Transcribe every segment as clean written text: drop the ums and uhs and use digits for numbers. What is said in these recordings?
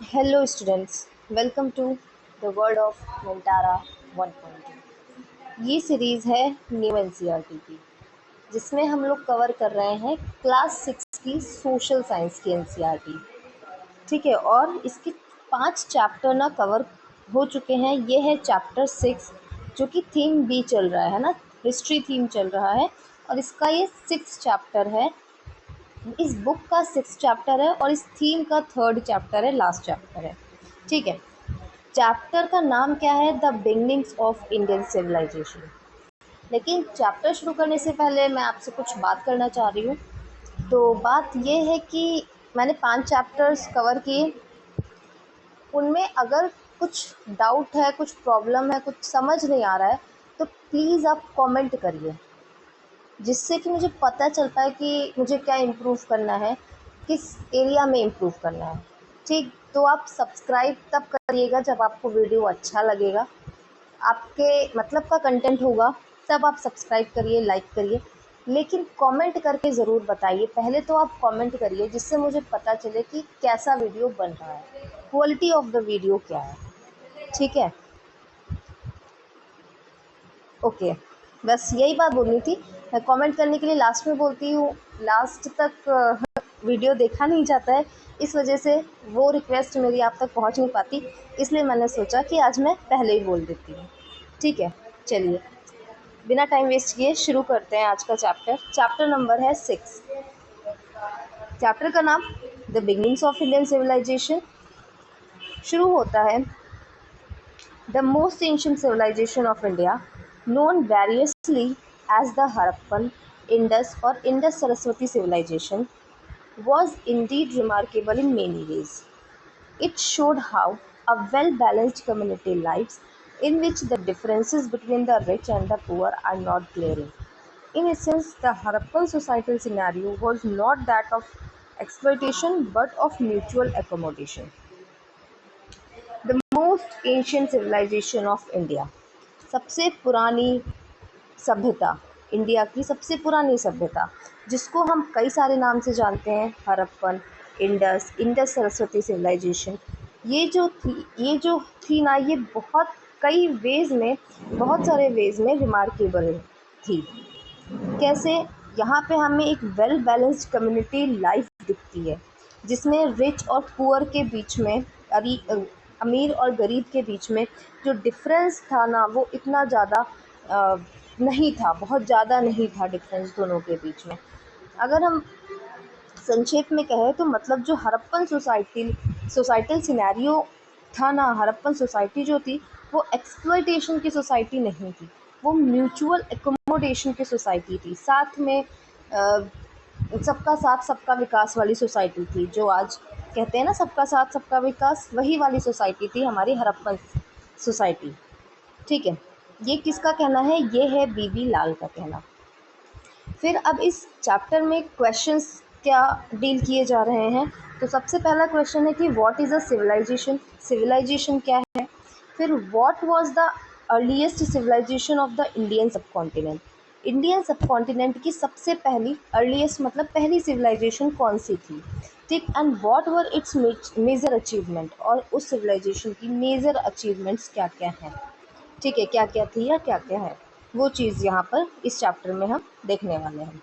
Hello students, welcome to the world of Mentara 1.2। ये series है new NCERT की, जिसमें हम लोग कवर कर रहे हैं क्लास 6 की सोशल साइंस की एनसीईआरटी। ठीक है, और इसके 5 चैप्टर ना कवर हो चुके हैं। ये है चैप्टर 6 जो कि थीम बी चल रहा है ना, हिस्ट्री थीम चल रहा है, और इसका ये 6 चैप्टर है। इस बुक का 6 चैप्टर है और इस थीम का 3rd चैप्टर है, लास्ट चैप्टर है। ठीक है, चैप्टर का नाम क्या है? The beginnings of Indian civilisation. लेकिन चैप्टर शुरू करने से पहले मैं आपसे कुछ बात करना चाह रही हूँ। तो बात ये है कि मैंने 5 चैप्टर्स कवर किए। उनमें अगर कुछ डाउट है, कुछ प्रॉब्लम है, कुछ समझ नहीं आ रहा है, तो प्लीज़ आप कमेंट करिए, जिससे कि मुझे पता चल पाए कि मुझे क्या इम्प्रूव करना है, किस एरिया में इम्प्रूव करना है। ठीक, तो आप सब्सक्राइब तब करिएगा जब आपको वीडियो अच्छा लगेगा, आपके मतलब का कंटेंट होगा, तब आप सब्सक्राइब करिए, लाइक करिए। लेकिन कमेंट करके ज़रूर बताइए। पहले तो आप कमेंट करिए, जिससे मुझे पता चले कि कैसा वीडियो बन रहा है, क्वालिटी ऑफ द वीडियो क्या है। ठीक है, ओके, बस यही बात बोलनी थी। मैं कमेंट करने के लिए लास्ट में बोलती हूँ, लास्ट तक वीडियो देखा नहीं जाता है, इस वजह से वो रिक्वेस्ट मेरी आप तक पहुँच नहीं पाती। इसलिए मैंने सोचा कि आज मैं पहले ही बोल देती हूँ। ठीक है, चलिए बिना टाइम वेस्ट किए शुरू करते हैं आज का चैप्टर। चैप्टर नंबर है 6। चैप्टर का नाम the beginnings of Indian civilisation. शुरू होता है, the most ancient civilisation of India, known variously as the Harappan, Indus or Indus Saraswati civilization, was indeed remarkable in many ways. It showed how a well-balanced community lives in which the differences between the rich and the poor are not glaring. In essence, the Harappan societal scenario was not that of exploitation but of mutual accommodation. The most ancient civilization of India, सबसे पुरानी सभ्यता, India की सबसे पुरानी सभ्यता, जिसको हम कई सारे नाम से जानते हैं, Harappan, Indus, Indus Saraswati civilisation. ये जो थी ना, ये बहुत कई वेज में, बहुत सारे वेज में रिमार्केबल थी। कैसे? यहाँ पे हमें एक वेल बैलेंस्ड कम्युनिटी लाइफ दिखती है, जिसमें रिच और पुअर के बीच में, अमीर और गरीब के बीच में जो डिफरेंस था ना, वो इतना ज़्यादा नहीं था, बहुत ज़्यादा नहीं था डिफरेंस दोनों के बीच में। अगर हम संक्षेप में कहें तो मतलब जो हड़प्पन सोसाइटल सिनेरियो था ना, हड़प्पन सोसाइटी जो थी, वो एक्सप्लॉयटेशन की सोसाइटी नहीं थी, वो म्यूचुअल एकोमोडेशन की सोसाइटी थी। साथ में सबका साथ सबका विकास वाली सोसाइटी थी, जो आज कहते हैं ना सबका साथ सबका विकास, वही वाली सोसाइटी थी हमारी हड़प्पन सोसाइटी। ठीक है, ये किसका कहना है? ये है बीबी लाल का कहना। फिर अब इस चैप्टर में क्वेश्चंस क्या डील किए जा रहे हैं। तो सबसे पहला क्वेश्चन है कि what is a civilisation, civilisation क्या है। फिर what was the earliest civilisation of the Indian subcontinent, Indian subcontinent की सबसे पहली, अर्लीस्ट मतलब पहली सिविलाइजेशन कौन सी थी। ठीक, and what were its major achievement, और उस सिविलाइजेशन की मेजर अचीवमेंट्स क्या क्या हैं। ठीक है, क्या क्या थी या क्या क्या है, वो चीज़ यहाँ पर इस चैप्टर में हम देखने वाले हैं।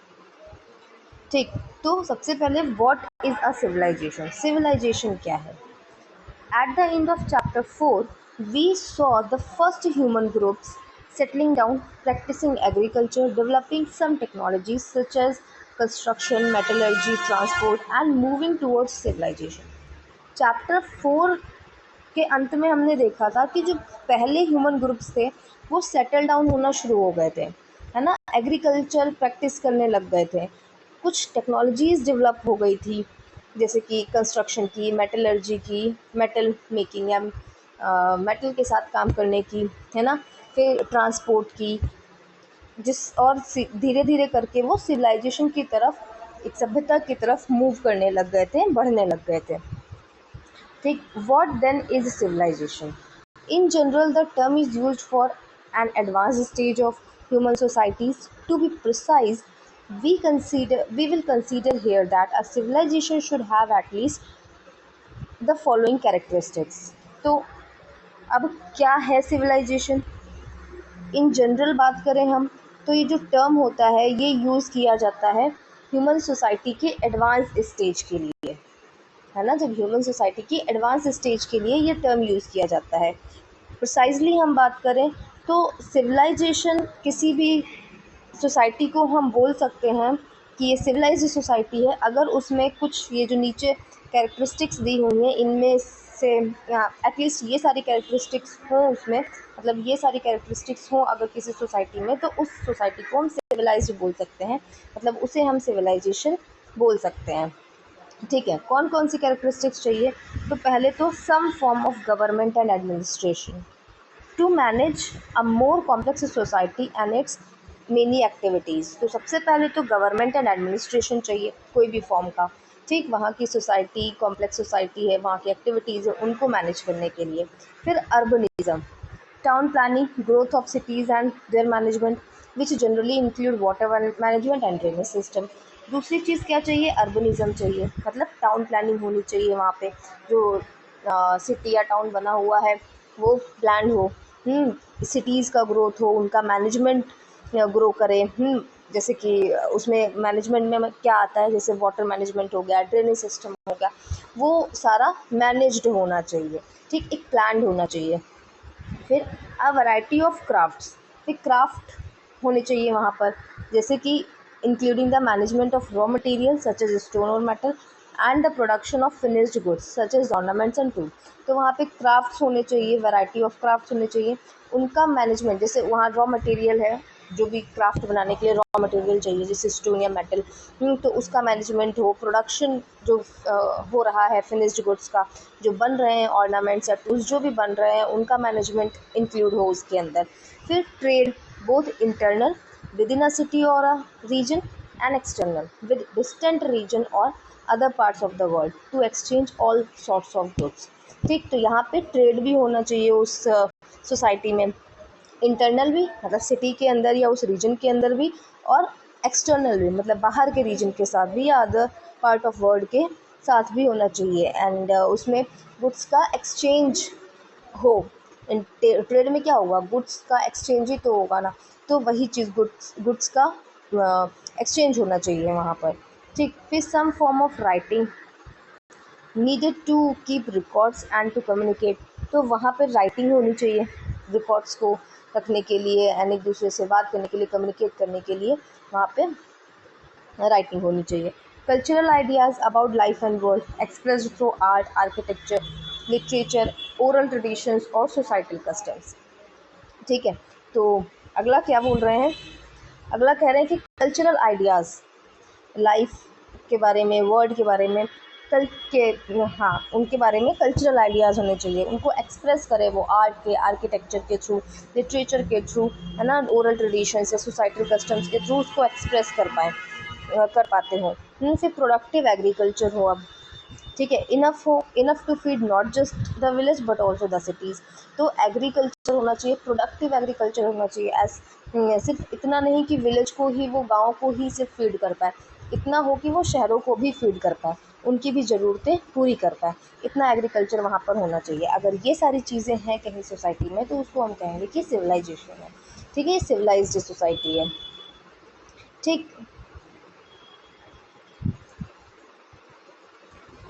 ठीक, तो सबसे पहले what is a civilisation, civilisation क्या है। At the end of chapter 4 we saw the first human groups settling down, practicing agriculture, developing some technologies such as construction, metallurgy, transport, and moving towards civilization. Chapter 4 के अंत में हमने देखा था कि जो पहले ह्यूमन ग्रुप्स थे वो सेटल डाउन होना शुरू हो गए थे, है ना, एग्रीकल्चर प्रैक्टिस करने लग गए थे, कुछ टेक्नोलॉजीज़ डेवलप हो गई थी, जैसे कि कंस्ट्रक्शन की, मेटलर्जी की, मेटल मेकिंग या मेटल के साथ काम करने की, है ना, फिर ट्रांसपोर्ट की, जिस और धीरे धीरे करके वो सिविलाइजेशन की तरफ, एक सभ्यता की तरफ मूव करने लग गए थे, बढ़ने लग गए थे। ठीक, what then is civilization? In general, the term is used for an advanced stage of human societies. To be precise, we will consider here that a civilization should have at least the following characteristics. तो अब क्या है civilisation? In general बात करें हम तो ये जो टर्म होता है ये यूज़ किया जाता है ह्यूमन सोसाइटी के एडवांस स्टेज के लिए, है ना। जब ह्यूमन सोसाइटी की एडवांस स्टेज के लिए ये टर्म यूज़ किया जाता है। प्रिसाइजली हम बात करें तो सिविलाइजेशन किसी भी सोसाइटी को हम बोल सकते हैं कि ये सिविलाइज्ड सोसाइटी है अगर उसमें कुछ ये जो नीचे कैरेक्टरिस्टिक्स दी हुई हैं इनमें से एटलीस्ट ये सारी कैरेक्टरिस्टिक्स हों उसमें, मतलब ये सारी कैरेक्टरिस्टिक्स हों अगर किसी सोसाइटी में, तो उस सोसाइटी को हम सिविलाइज्ड बोल सकते हैं, मतलब उसे हम सिविलाइजेशन बोल सकते हैं। ठीक है, कौन कौन सी कैरेक्टरिस्टिक्स चाहिए? तो पहले तो some form of government and administration to manage a more complex society and its many activities. तो सबसे पहले तो गवर्नमेंट एंड एडमिनिस्ट्रेशन चाहिए कोई भी फॉर्म का, ठीक। वहाँ की सोसाइटी कॉम्प्लेक्स सोसाइटी है, वहाँ की एक्टिविटीज़ है, उनको मैनेज करने के लिए। फिर urbanism, town planning, growth of cities and their management which generally include water management and drainage system. दूसरी चीज़ क्या चाहिए? अर्बनिज़म चाहिए, मतलब टाउन प्लानिंग होनी चाहिए, वहाँ पे जो सिटी या टाउन बना हुआ है वो प्लान हो, सिटीज़ का ग्रोथ हो, उनका मैनेजमेंट ग्रो करे, जैसे कि उसमें मैनेजमेंट में क्या आता है, जैसे वाटर मैनेजमेंट हो गया, ड्रेनेज सिस्टम हो गया, वो सारा मैनेज्ड होना चाहिए, ठीक, एक प्लान होना चाहिए। फिर अ वैरायटी ऑफ क्राफ्ट्स, फिर क्राफ्ट होने चाहिए वहाँ पर, जैसे कि including the management of raw material such as stone और metal and the production of finished goods such as ornaments and tool. तो वहाँ पे क्राफ्ट्स होने चाहिए, वैरायटी ऑफ क्राफ्ट्स होने चाहिए, उनका मैनेजमेंट, जैसे वहाँ रॉ मटेरियल है, जो भी क्राफ्ट बनाने के लिए रॉ मटेरियल चाहिए जैसे स्टोन या मेटल, तो उसका मैनेजमेंट हो, प्रोडक्शन जो हो रहा है फिनिश्ड गुड्स का, जो बन रहे हैं ऑर्नामेंट्स या टूल्स जो भी बन रहे हैं उनका मैनेजमेंट इंक्लूड हो उसके अंदर। फिर trade, both internal within a city और a region and external with distant region और other parts of the world to exchange all sorts of goods, ठीक। तो यहाँ पे ट्रेड भी होना चाहिए उस सोसाइटी में, इंटरनल भी मतलब सिटी के अंदर या उस रीजन के अंदर भी, और एक्सटर्नल भी मतलब बाहर के रीजन के साथ भी या अदर पार्ट ऑफ वर्ल्ड के साथ भी होना चाहिए। एंड उसमें गुड्स का एक्सचेंज हो। ट्रेड में क्या होगा, गुड्स का एक्सचेंज ही तो होगा ना, तो वही चीज़ गुड्स का एक्सचेंज होना चाहिए वहाँ पर, ठीक। फिर some form of writing needed to keep records and to communicate. तो वहाँ पर राइटिंग होनी चाहिए रिकॉर्ड्स को रखने के लिए एंड एक दूसरे से बात करने के लिए, कम्युनिकेट करने के लिए वहाँ पे राइटिंग होनी चाहिए। Cultural ideas about life and world expressed through art, architecture, literature, oral traditions और सोसाइटल कस्टम्स, ठीक है। तो अगला क्या बोल रहे हैं? अगला कह रहे हैं कि कल्चरल आइडियाज़ लाइफ के बारे में, वर्ड के बारे में, कल के, हाँ, उनके बारे में कल्चरल आइडियाज़ होने चाहिए, उनको एक्सप्रेस करें वो आर्ट के, आर्किटेक्चर के थ्रू, लिटरेचर के थ्रू, है ना, ओरल ट्रेडिशंस या सोसाइटल कस्टम्स के थ्रू उसको एक्सप्रेस कर पाए, कर पाते हो। फिर प्रोडक्टिव एग्रीकल्चर हो अब, ठीक है, इनफ हो, enough to feed not just the village but also the cities. तो एग्रीकल्चर होना चाहिए, प्रोडक्टिव एग्रीकल्चर होना चाहिए, एज सिर्फ इतना नहीं कि विलेज को ही, वो गांव को ही सिर्फ फीड कर पाए, इतना हो कि वो शहरों को भी फीड कर पाए, उनकी भी ज़रूरतें पूरी कर पाए, इतना एग्रीकल्चर वहाँ पर होना चाहिए। अगर ये सारी चीज़ें हैं कहीं सोसाइटी में तो उसको हम कहेंगे कि सिविलाइजेशन है, ठीक है, ये सिविलाइज्ड सोसाइटी है, ठीक।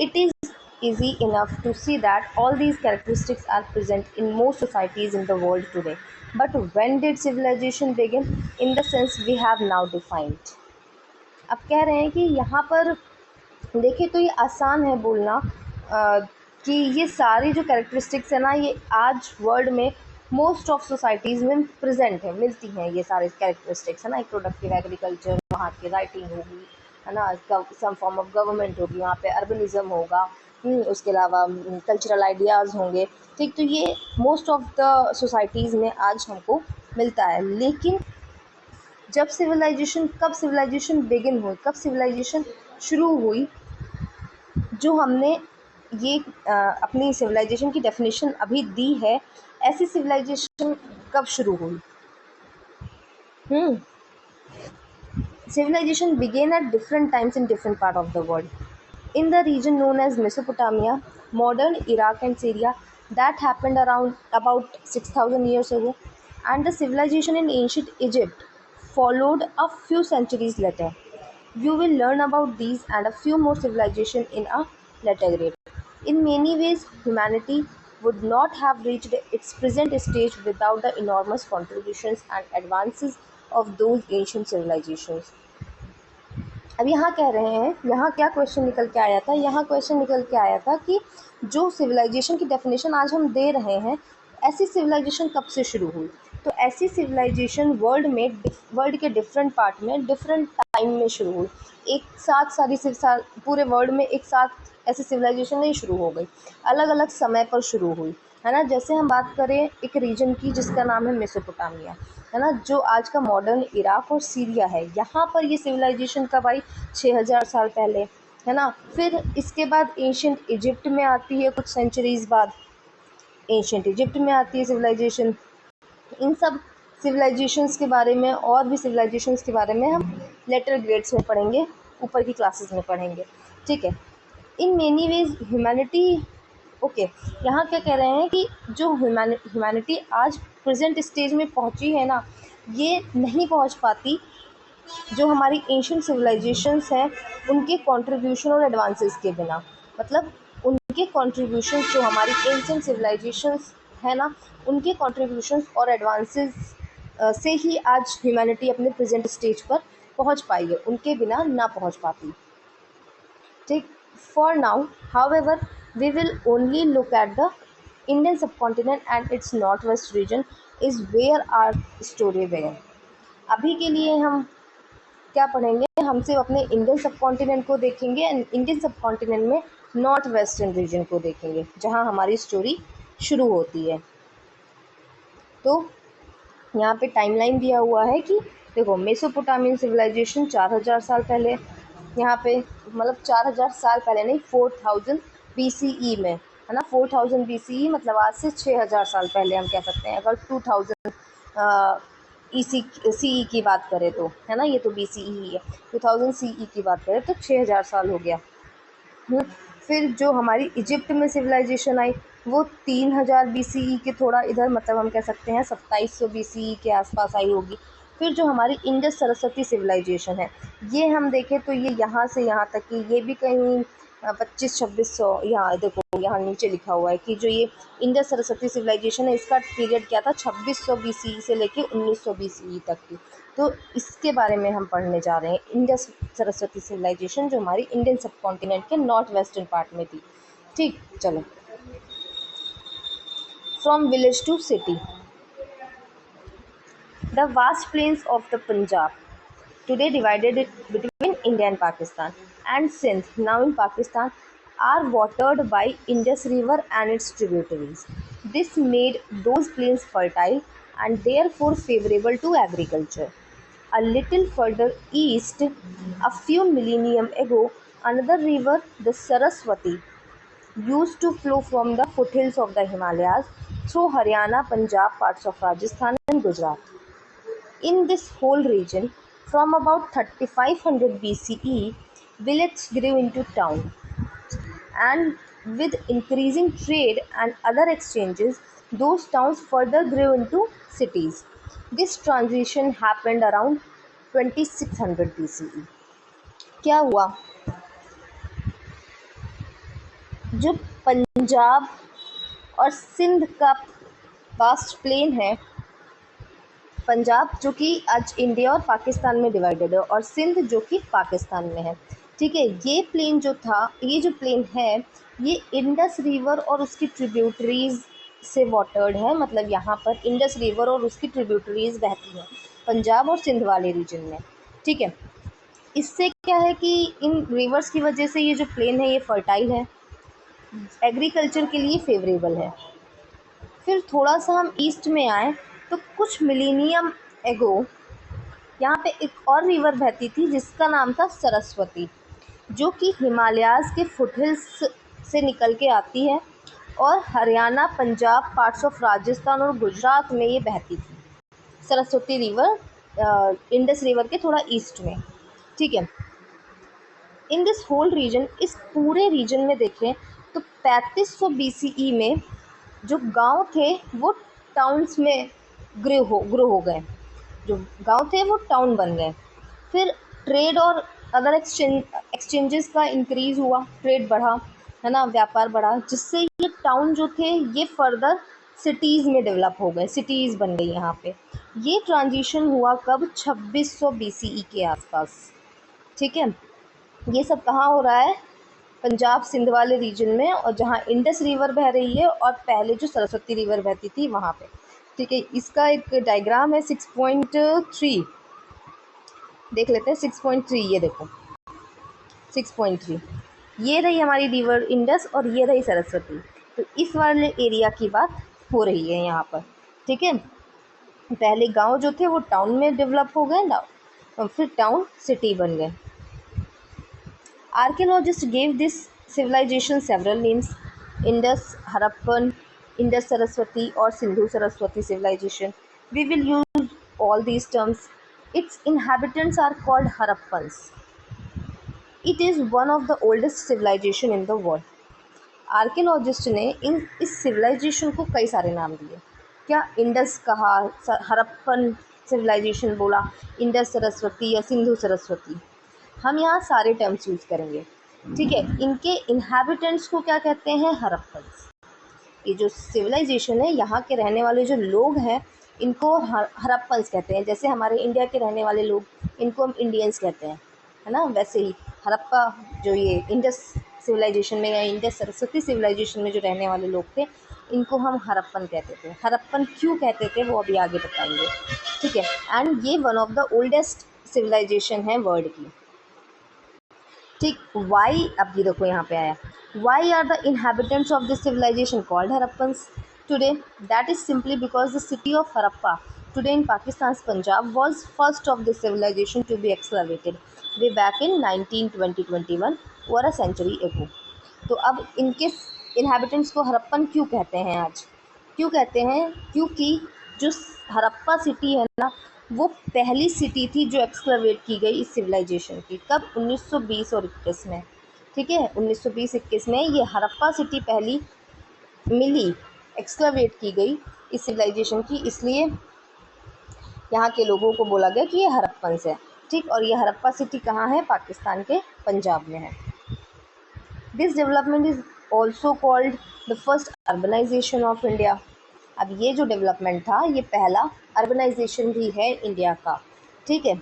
It is easy enough to see that all these characteristics are present in most societies in the world today. But when did civilization begin? In the sense we have now defined. अब कह रहे हैं कि यहाँ पर देखिए तो ये आसान है बोलना कि ये सारी जो कैरेक्टरिस्टिक्स है ना ये आज वर्ल्ड में मोस्ट ऑफ सोसाइटीज़ में प्रेजेंट है, मिलती हैं ये सारे कैरेक्टरिस्टिक्स, है ना। एक प्रोडक्टिव एग्रीकल्चर, वहाँ की राइटिंग होगी, है ना, सम फॉर्म ऑफ गवर्नमेंट होगी, वहाँ पे अर्बनिज़म होगा, उसके अलावा कल्चरल आइडियाज़ होंगे, ठीक। तो ये मोस्ट ऑफ द सोसाइटीज़ में आज हमको मिलता है। लेकिन जब सिविलाइजेशन, कब सिविलाइजेशन बिगिन हुई, कब सिविलाइजेशन शुरू हुई, जो हमने ये अपनी सिविलाइजेशन की डेफिनेशन अभी दी है, ऐसी सिविलाइजेशन कब शुरू हुई? Civilization begin at different times in different part of the world. in the region known as Mesopotamia, modern Iraq and Syria, that happened around about 6,000 years ago, and the civilization in ancient Egypt followed a few centuries later. You will learn about these and a few more civilizations in a later grade. In many ways, humanity would not have reached its present stage without the enormous contributions and advances of those ancient civilizations. अब यहाँ कह रहे हैं, यहाँ क्या question निकल के आया था, यहाँ क्वेश्चन निकल के आया था कि जो सिविलाइजेशन की डेफिनेशन आज हम दे रहे हैं, ऐसी सिविलाइजेशन कब से शुरू हुई। तो ऐसी सिविलाइजेशन वर्ल्ड के डिफरेंट पार्ट में डिफरेंट टाइम में शुरू हुई। एक साथ पूरे वर्ल्ड में एक साथ ऐसी सिविलाइजेशन नहीं शुरू हो गई, अलग अलग समय पर शुरू हुई, है ना। जैसे हम बात करें एक रीजन की जिसका नाम है मेसोपोटामिया, है ना, जो आज का मॉडर्न इराक और सीरिया है, यहाँ पर ये सिविलाइजेशन कब आई, 6000 साल पहले, है ना। फिर इसके बाद एंशियंट इजिप्ट में आती है, कुछ सेंचुरीज बाद एंशियंट इजिप्ट में आती है सिविलाइजेशन। इन सब सिविलाइजेशंस के बारे में और भी सिविलाइजेशंस के बारे में हम लेटर ग्रेड्स में पढ़ेंगे, ऊपर की क्लासेस में पढ़ेंगे, ठीक है। In many ways humanity, okay, यहाँ क्या कह रहे हैं कि जो ह्यूमैनिटी आज प्रेजेंट स्टेज में पहुँची है ना, ये नहीं पहुँच पाती जो हमारी एंशियंट सिविलाइजेशंस हैं उनके कंट्रीब्यूशन और एडवांसेस के बिना। मतलब उनके कंट्रीब्यूशंस जो हमारी एंशियंट सिविलाइजेशंस है ना, उनके कंट्रीब्यूशंस और एडवांसेस से ही आज ह्यूमैनिटी अपने प्रेजेंट स्टेज पर पहुंच पाई है, उनके बिना ना पहुंच पाती, ठीक। For now however we will only look at the Indian subcontinent and its northwest region is where our story began। अभी के लिए हम क्या पढ़ेंगे, हम सिर्फ अपने इंडियन सब कॉन्टिनेंट को देखेंगे एंड इंडियन सब कॉन्टिनेंट में नॉर्थ वेस्टर्न रीजन को देखेंगे जहां हमारी स्टोरी शुरू होती है। तो यहाँ पे टाइमलाइन दिया हुआ है कि देखो, मेसोपोटामियन सिविलाइजेशन 4000 साल पहले, यहाँ पे मतलब 4000 साल पहले नहीं, 4000 BCE में, है ना। 4000 BCE मतलब आज से 6000 साल पहले हम कह सकते हैं। अगर 2000 CE की बात करें तो, है ना, ये तो BCE ही है। 2000 CE की बात करें तो 6000 साल हो गया। फिर जो हमारी इजिप्ट में सिविलाइजेशन आई वो 3000 BCE के थोड़ा इधर, मतलब हम कह सकते हैं 2700 BCE के आसपास आई होगी। फिर जो हमारी इंडस सरस्वती सिविलाइजेशन है, ये हम देखें तो ये यहाँ से यहाँ तक की, ये भी कहीं 2500-2600, यहाँ देखो यहाँ नीचे लिखा हुआ है कि जो ये इंडस सरस्वती सिविलाइजेशन है इसका पीरियड क्या था, 2600 BCE से लेके 1900 BCE तक की। तो इसके बारे में हम पढ़ने जा रहे हैं, इंडस सरस्वती सिविलाइजेशन जो हमारी इंडियन सब कॉन्टिनेंट के नॉर्थ वेस्टर्न पार्ट में थी, ठीक। चलो, from village to city, the vast plains of the Punjab today divided it between India and Pakistan, and Sindh, now in Pakistan, are watered by Indus River and its tributaries. This made those plains fertile and therefore favorable to agriculture. A little further east, a few millennium ago, another river, the Saraswati, used to flow from the foothills of the Himalayas through Haryana, Punjab, parts of Rajasthan and Gujarat. In this whole region, from about 3500 BCE, villages grew into towns, and with increasing trade and other exchanges, those towns further grew into cities. This transition happened around 2600 BCE. क्या हुआ, जो पंजाब और सिंध का vast plane है, पंजाब जो कि आज India और पाकिस्तान में डिवाइडेड है, और सिंध जो कि पाकिस्तान में है, ठीक है। ये प्लेन जो था, ये जो प्लेन है, ये इंडस रिवर और उसकी ट्रिब्यूटरीज से वाटर्ड है। मतलब यहाँ पर इंडस रिवर और उसकी ट्रिब्यूटरीज बहती हैं पंजाब और सिंध वाले रीजन में, ठीक है। इससे क्या है कि इन रिवर्स की वजह से ये जो प्लेन है ये फर्टाइल है, एग्रीकल्चर के लिए फेवरेबल है। फिर थोड़ा सा हम ईस्ट में आए तो कुछ मिलीनियम एगो यहाँ पे एक और रिवर बहती थी जिसका नाम था सरस्वती, जो कि हिमालयाज़ के फुटहिल्स से निकल के आती है और हरियाणा, पंजाब, पार्ट्स ऑफ राजस्थान और गुजरात में ये बहती थी। सरस्वती रिवर इंडस रिवर के थोड़ा ईस्ट में, ठीक है। इन दिस होल रीजन, इस पूरे रीजन में देखें तो 3500 BCE में जो गांव थे वो टाउन्स में ग्रो हो गए, जो गांव थे वो टाउन बन गए। फिर ट्रेड और अदर एक्सचेंजेस का इंक्रीज़ हुआ, ट्रेड बढ़ा, है ना, व्यापार बढ़ा, जिससे ये टाउन जो थे ये फर्दर सिटीज़ में डेवलप हो गए, सिटीज़ बन गई यहाँ पे। ये ट्रांजिशन हुआ कब? 2600 BCE के आसपास। ठीक है, ये सब कहाँ हो रहा है? पंजाब सिंध वाले रीजन में, और जहाँ इंडस रिवर बह रही है और पहले जो सरस्वती रिवर बहती थी वहाँ पे। ठीक है, इसका एक डायग्राम है 6.3, देख लेते हैं 6.3। ये देखो 6.3, ये रही हमारी रिवर इंडस और ये रही सरस्वती। तो इस वाले एरिया की बात हो रही है यहाँ पर। ठीक है, पहले गांव जो थे वो टाउन में डेवलप हो गए ना, और फिर टाउन सिटी बन गए। Archaeologists gave this civilization several names: Indus, Harappan, Indus Saraswati or Sindhu Saraswati civilization. We will use all these terms. Its inhabitants are called Harappans. It is one of the oldest civilization in the world. Archaeologist ने इस civilisation को कई सारे नाम दिए। क्या? Indus कहा, Harappan civilisation बोला, इंडस सरस्वती या सिंधु सरस्वती। हम यहाँ सारे टर्म्स यूज़ करेंगे। ठीक है, इनके इन्हेबिटेंट्स को क्या कहते हैं? हरप्पन्स। ये जो सिविलाइजेशन है, यहाँ के रहने वाले जो लोग हैं इनको हरप्पन्स कहते हैं। जैसे हमारे इंडिया के रहने वाले लोग, इनको हम इंडियंस कहते हैं, है ना, वैसे ही हरप्पा जो ये इंडस सिविलाइजेशन में या इंडस सरस्वती सिविलाइजेशन में जो रहने वाले लोग थे, इनको हम हरप्पन कहते थे। हरप्पन क्यों कहते थे वो अभी आगे बताएंगे। ठीक है, एंड ये one of the oldest civilization है वर्ल्ड की। ठीक, वाई, अब ये देखो यहाँ पे आया, why are the inhabitants of this civilization called Harappans today? That is simply because the city of Harappa today in Pakistan Punjab was first of this civilization to be excavated way back in 1920-21 और a century एगो। तो अब इनके inhabitants को हरप्पन क्यों कहते हैं आज? क्यों कहते हैं? क्योंकि जो हरप्पा सिटी है ना, वो पहली सिटी थी जो एक्सकवेट की गई इस सिविलाइजेशन की। कब? 1920 और 21 में। ठीक है, 1920-21 में ये हरप्पा सिटी पहली मिली, एक्सकवेट की गई इस सिविलाइजेशन की, इसलिए यहाँ के लोगों को बोला गया कि ये हरप्पन्स है। ठीक, और ये हरप्पा सिटी कहाँ है? पाकिस्तान के पंजाब में है। This development is also called the first urbanization of India. अब ये जो डेवलपमेंट था ये पहला अर्बनाइजेशन भी है इंडिया का। ठीक है,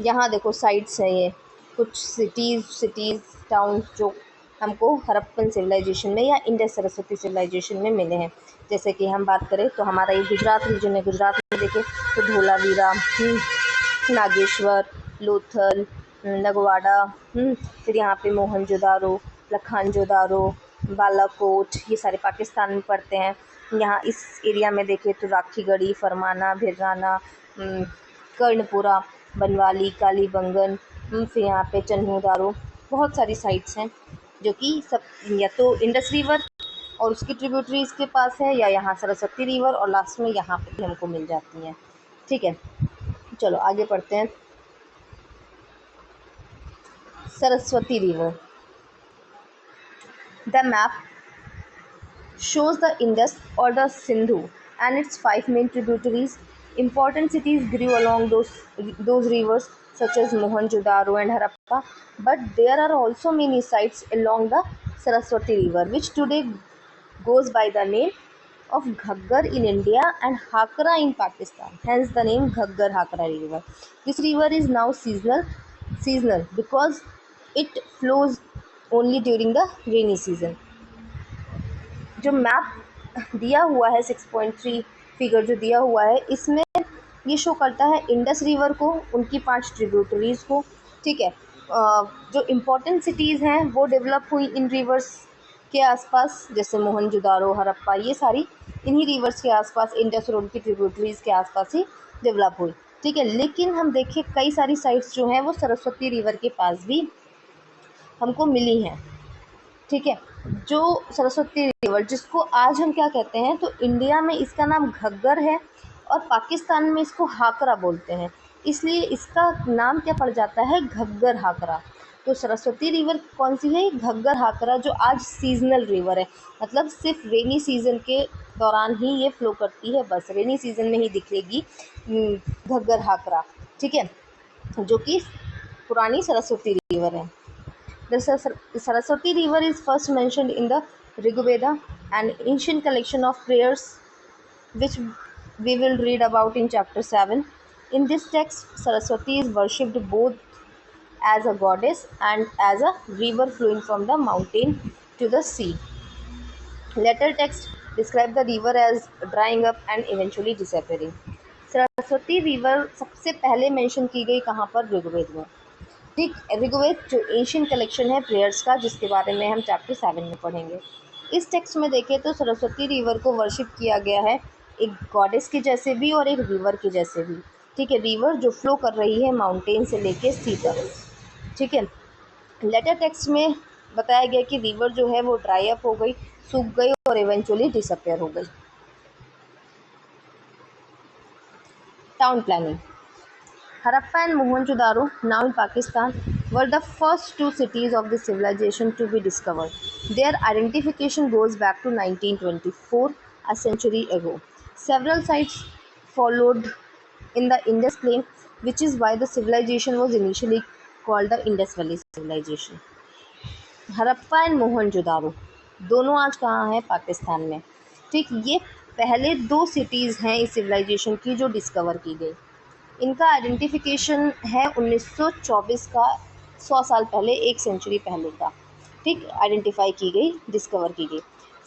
यहाँ देखो साइट्स हैं, ये कुछ सिटीज़ टाउन्स जो हमको हरप्पन सिविलाइजेशन में या इंडस सरस्वती सिविलाइजेशन में मिले हैं। जैसे कि हम बात करें तो हमारा ये गुजरात रीजन है, गुजरात में देखें तो धोलावीरा, नागेश्वर, लोथल, नगवाड़ा, फिर यहाँ पे मोहनजोदारो, लखानजोदारो, बालाकोट, ये सारे पाकिस्तान में पड़ते हैं। यहाँ इस एरिया में देखें तो राखीगढ़ी, फरमाना, भिराना, कर्णपुरा, बनवाली, कालीबंगन, फिर यहाँ पे चन्हूदारो, बहुत सारी साइट्स हैं जो कि सब या तो इंडस रिवर और उसकी ट्रिब्यूटरीज के पास है, या यहाँ सरस्वती रिवर और लास्ट में यहाँ पे भी हमको मिल जाती हैं। ठीक है, चलो आगे पढ़ते हैं। Saraswati river, the map shows the Indus or the Sindhu and its 5 main tributaries. Important cities grew along those rivers such as Mohenjo-daro and Harappa, but there are also many sites along the Saraswati river which today goes by the name of Ghaggar in India and Hakra in Pakistan, hence the name Ghaggar Hakra river. This river is now seasonal because it flows only during the rainy season. जो map दिया हुआ है 6.3 figure जो दिया हुआ है, इसमें ये शो करता है इंडस रिवर को, उनकी 5 ट्रिब्यूटरीज़ को। ठीक है, जो इम्पोर्टेंट सिटीज़ हैं वो डेवलप हुई इन रिवर्स के आसपास, जैसे मोहनजोदारो, हरप्पा, ये सारी इन्हीं रिवर्स के आसपास, इंडस और उनकी ट्रिब्यूटरीज़ के आसपास ही डेवलप हुई। ठीक है, लेकिन हम देखें कई सारी साइट्स जो हैं वो सरस्वती रिवर के पास भी हमको मिली हैं। ठीक है, जो सरस्वती रिवर जिसको आज हम क्या कहते हैं, तो इंडिया में इसका नाम घग्गर है और पाकिस्तान में इसको हाकरा बोलते हैं, इसलिए इसका नाम क्या पड़ जाता है, घग्गर हाकरा। तो सरस्वती रिवर कौन सी है, घग्गर हाकरा, जो आज सीजनल रिवर है, मतलब सिर्फ रेनी सीजन के दौरान ही ये फ्लो करती है, बस रेनी सीजन में ही दिखेगी घग्गर हाकरा, ठीक है, जो कि पुरानी सरस्वती रिवर है। The Saraswati River is first mentioned in the Rigveda, an ancient collection of prayers which we will read about in chapter 7. In this text, Saraswati is worshipped both as a goddess and as a river flowing from the mountain to the sea. Later texts describe the river as drying up and eventually disappearing. Saraswati river सबसे पहले mention की गई कहाँ पर, ऋग्वेद में, ठीक। ऋग्वेद जो Asian collection है प्रेयर्स का, जिसके बारे में हम चैप्टर 7 में पढ़ेंगे। इस टेक्स्ट में देखें तो सरस्वती रिवर को वर्शिप किया गया है एक गॉडेस के जैसे भी और एक रिवर के जैसे भी, ठीक है, रिवर जो फ्लो कर रही है माउंटेन से लेके सी तक, ठीक है। लेटर टेक्स्ट में बताया गया कि रिवर जो है वो ड्राई अप हो गई, सूख गई और इवेंचुअली डिसअपेयर हो गई। Town planning. Harappa and Mohenjo-daro, now in Pakistan, were the first two cities of this civilization to be discovered. Their identification goes back to 1924, a century ago. Several sites followed in the Indus Plain, which is why the civilization was initially called the Indus Valley Civilization. Harappa and Mohenjodaro दोनों आज कहाँ हैं, पाकिस्तान में, ठीक। ये पहले दो cities हैं इस सिविलाइजेशन की जो डिस्कवर की गई। इनका आइडेंटिफिकेशन है 1924 का, 100 साल पहले, एक सेंचुरी पहले का, ठीक, आइडेंटिफाई की गई, डिस्कवर की गई।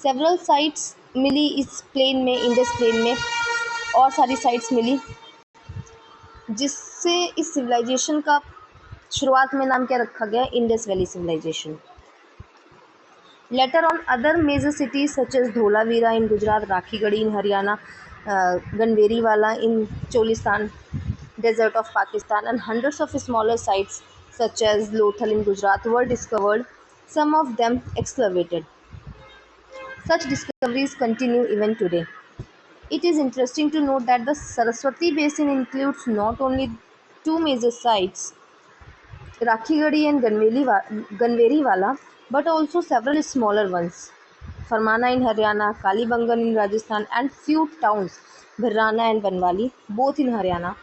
सेवरल साइट्स मिली इस प्लेन में, इंडस प्लेन में और सारी साइट्स मिली, जिससे इस सिविलाइजेशन का शुरुआत में नाम क्या रखा गया, Indus valley civilization. Later on other major cities such as Dholavira in Gujarat, Rakhigarhi in Haryana, Ganweriwala in Cholistan desert of Pakistan and hundreds of smaller sites such as Lothal in Gujarat were discovered, some of them excavated. Such discoveries continue even today. It is interesting to note that the Saraswati basin includes not only two major sites, Rakhigadi and Ganveriwala, but also several smaller ones, Farmana in Haryana, Kalibangan in Rajasthan, and few towns, Bhirrana and Banwali, both in Haryana.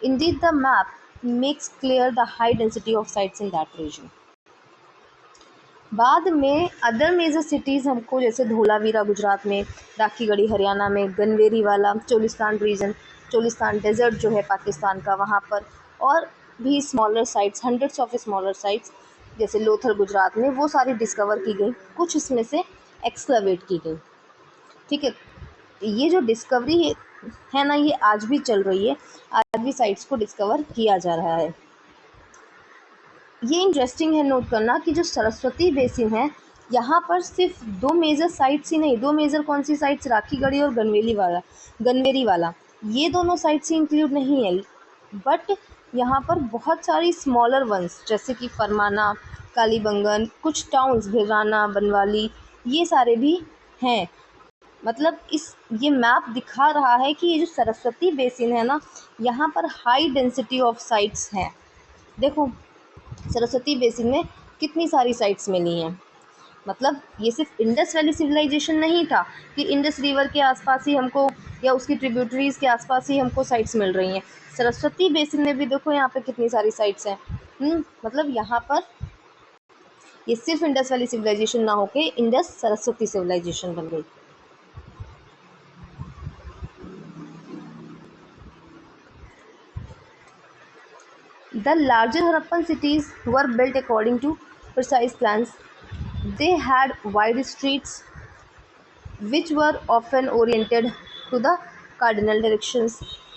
Indeed, the map makes clear the high density of sites in that region. बाद में other major cities हमको, जैसे धोलावीरा गुजरात में, राखीगढ़ी हरियाणा में, गनवेरीवाला Cholistan reason, Cholistan desert जो है पाकिस्तान का, वहाँ पर, और भी smaller sites, hundreds of smaller sites जैसे लोथल गुजरात में, वो सारी डिस्कवर की गई, कुछ इसमें से एक्सक्लेवेट की गई, ठीक है। ये जो डिस्कवरी है ना, ये आज भी चल रही है, आज भी साइट्स को डिस्कवर किया जा रहा है। ये इंटरेस्टिंग है नोट करना कि जो सरस्वती बेसिन है, यहाँ पर सिर्फ दो मेजर साइट्स ही नहीं, दो मेजर कौन सी साइट्स, राखीगढ़ी और गनवेरीवाला, ये दोनों साइट्स ही इंक्लूड नहीं है, बट यहाँ पर बहुत सारी स्मॉलर वंस जैसे कि फरमाना, कालीबंगन, कुछ टाउन्स भिराना, बनवाली, ये सारे भी हैं। मतलब ये मैप दिखा रहा है कि ये जो सरस्वती बेसिन है ना, यहाँ पर हाई डेंसिटी ऑफ साइट्स हैं। देखो सरस्वती बेसिन में कितनी सारी साइट्स मिली हैं, मतलब ये सिर्फ इंडस वैली सिविलाइजेशन नहीं था कि इंडस रिवर के आसपास ही हमको या उसकी ट्रिब्यूटरीज के आसपास ही हमको साइट्स मिल रही हैं, सरस्वती बेसिन में भी देखो यहाँ पे कितनी सारी साइट्स हैं। मतलब यहाँ पर ये सिर्फ इंडस वैली सिविलाइजेशन ना होके इंडस सरस्वती सिविलाइजेशन बन गई। The larger Harappan cities were built according to precise plans. They had wide streets which were often oriented to the cardinal directions.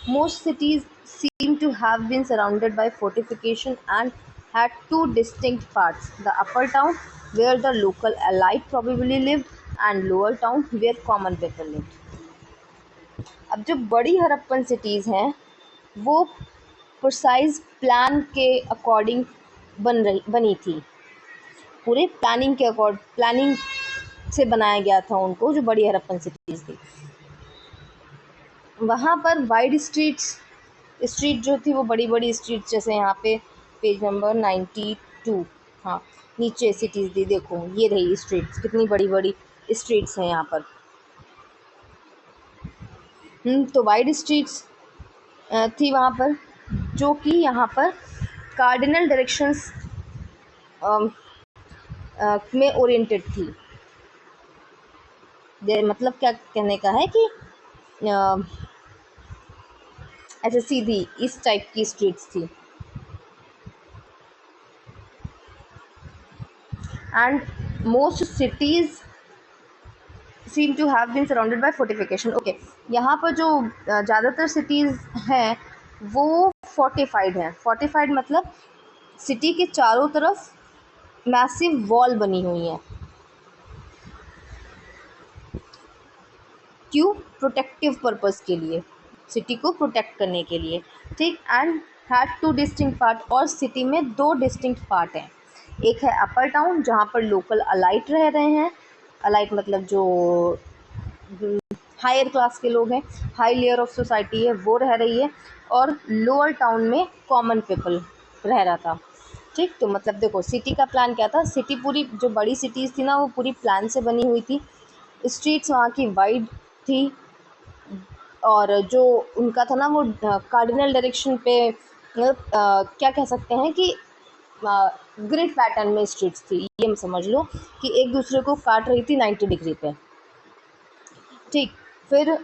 Most cities seem to have been surrounded by fortification and had two distinct parts: the upper town, where the local elite probably lived, and lower town, where common people lived. अब जो बड़ी Harappan cities हैं वो precise plan के according बनी थी, पूरे planning से बनाया गया था उनको, जो बड़ी हड़प्पन सिटीज़ थी। वहाँ पर वाइड स्ट्रीट जो थी वो बड़ी बड़ी स्ट्रीट, जैसे यहाँ पे पेज नंबर 92, हाँ नीचे सिटीज़ दी, देखो ये रही स्ट्रीट्स, कितनी बड़ी बड़ी स्ट्रीट्स हैं यहाँ पर। तो वाइड स्ट्रीट्स थी वहाँ पर, जो कि यहाँ पर कार्डिनल डायरेक्शंस में ओरिएंटेड थी। मतलब क्या कहने का है कि ऐसे सीधी इस टाइप की स्ट्रीट्स थी। And most cities seem to have been surrounded by fortification. Okay, यहाँ पर जो ज़्यादातर सिटीज़ हैं वो फोर्टिफाइड हैं। फोर्टिफाइड मतलब सिटी के चारों तरफ मैसिव वॉल बनी हुई है। क्यों? प्रोटेक्टिव पर्पस के लिए, सिटी को प्रोटेक्ट करने के लिए, ठीक। And had two distinct part, और सिटी में दो डिस्टिंक्ट पार्ट हैं। एक है अपर टाउन जहाँ पर लोकल अलाइट रह रहे हैं, अलाइट मतलब जो हायर क्लास के लोग हैं, हाई लेयर ऑफ सोसाइटी है वो रह रही है, और लोअर टाउन में कॉमन पीपल रह रहा था, ठीक। तो मतलब देखो सिटी का प्लान क्या था, सिटी पूरी जो बड़ी सिटीज़ थी ना वो पूरी प्लान से बनी हुई थी। स्ट्रीट्स वहाँ की वाइड थी, और जो उनका था ना वो कार्डिनल डायरेक्शन पे, मतलब क्या कह सकते हैं कि ग्रिड पैटर्न में स्ट्रीट्स थी, ये समझ लो कि एक दूसरे को काट रही थी 90 डिग्री पे, ठीक। फिर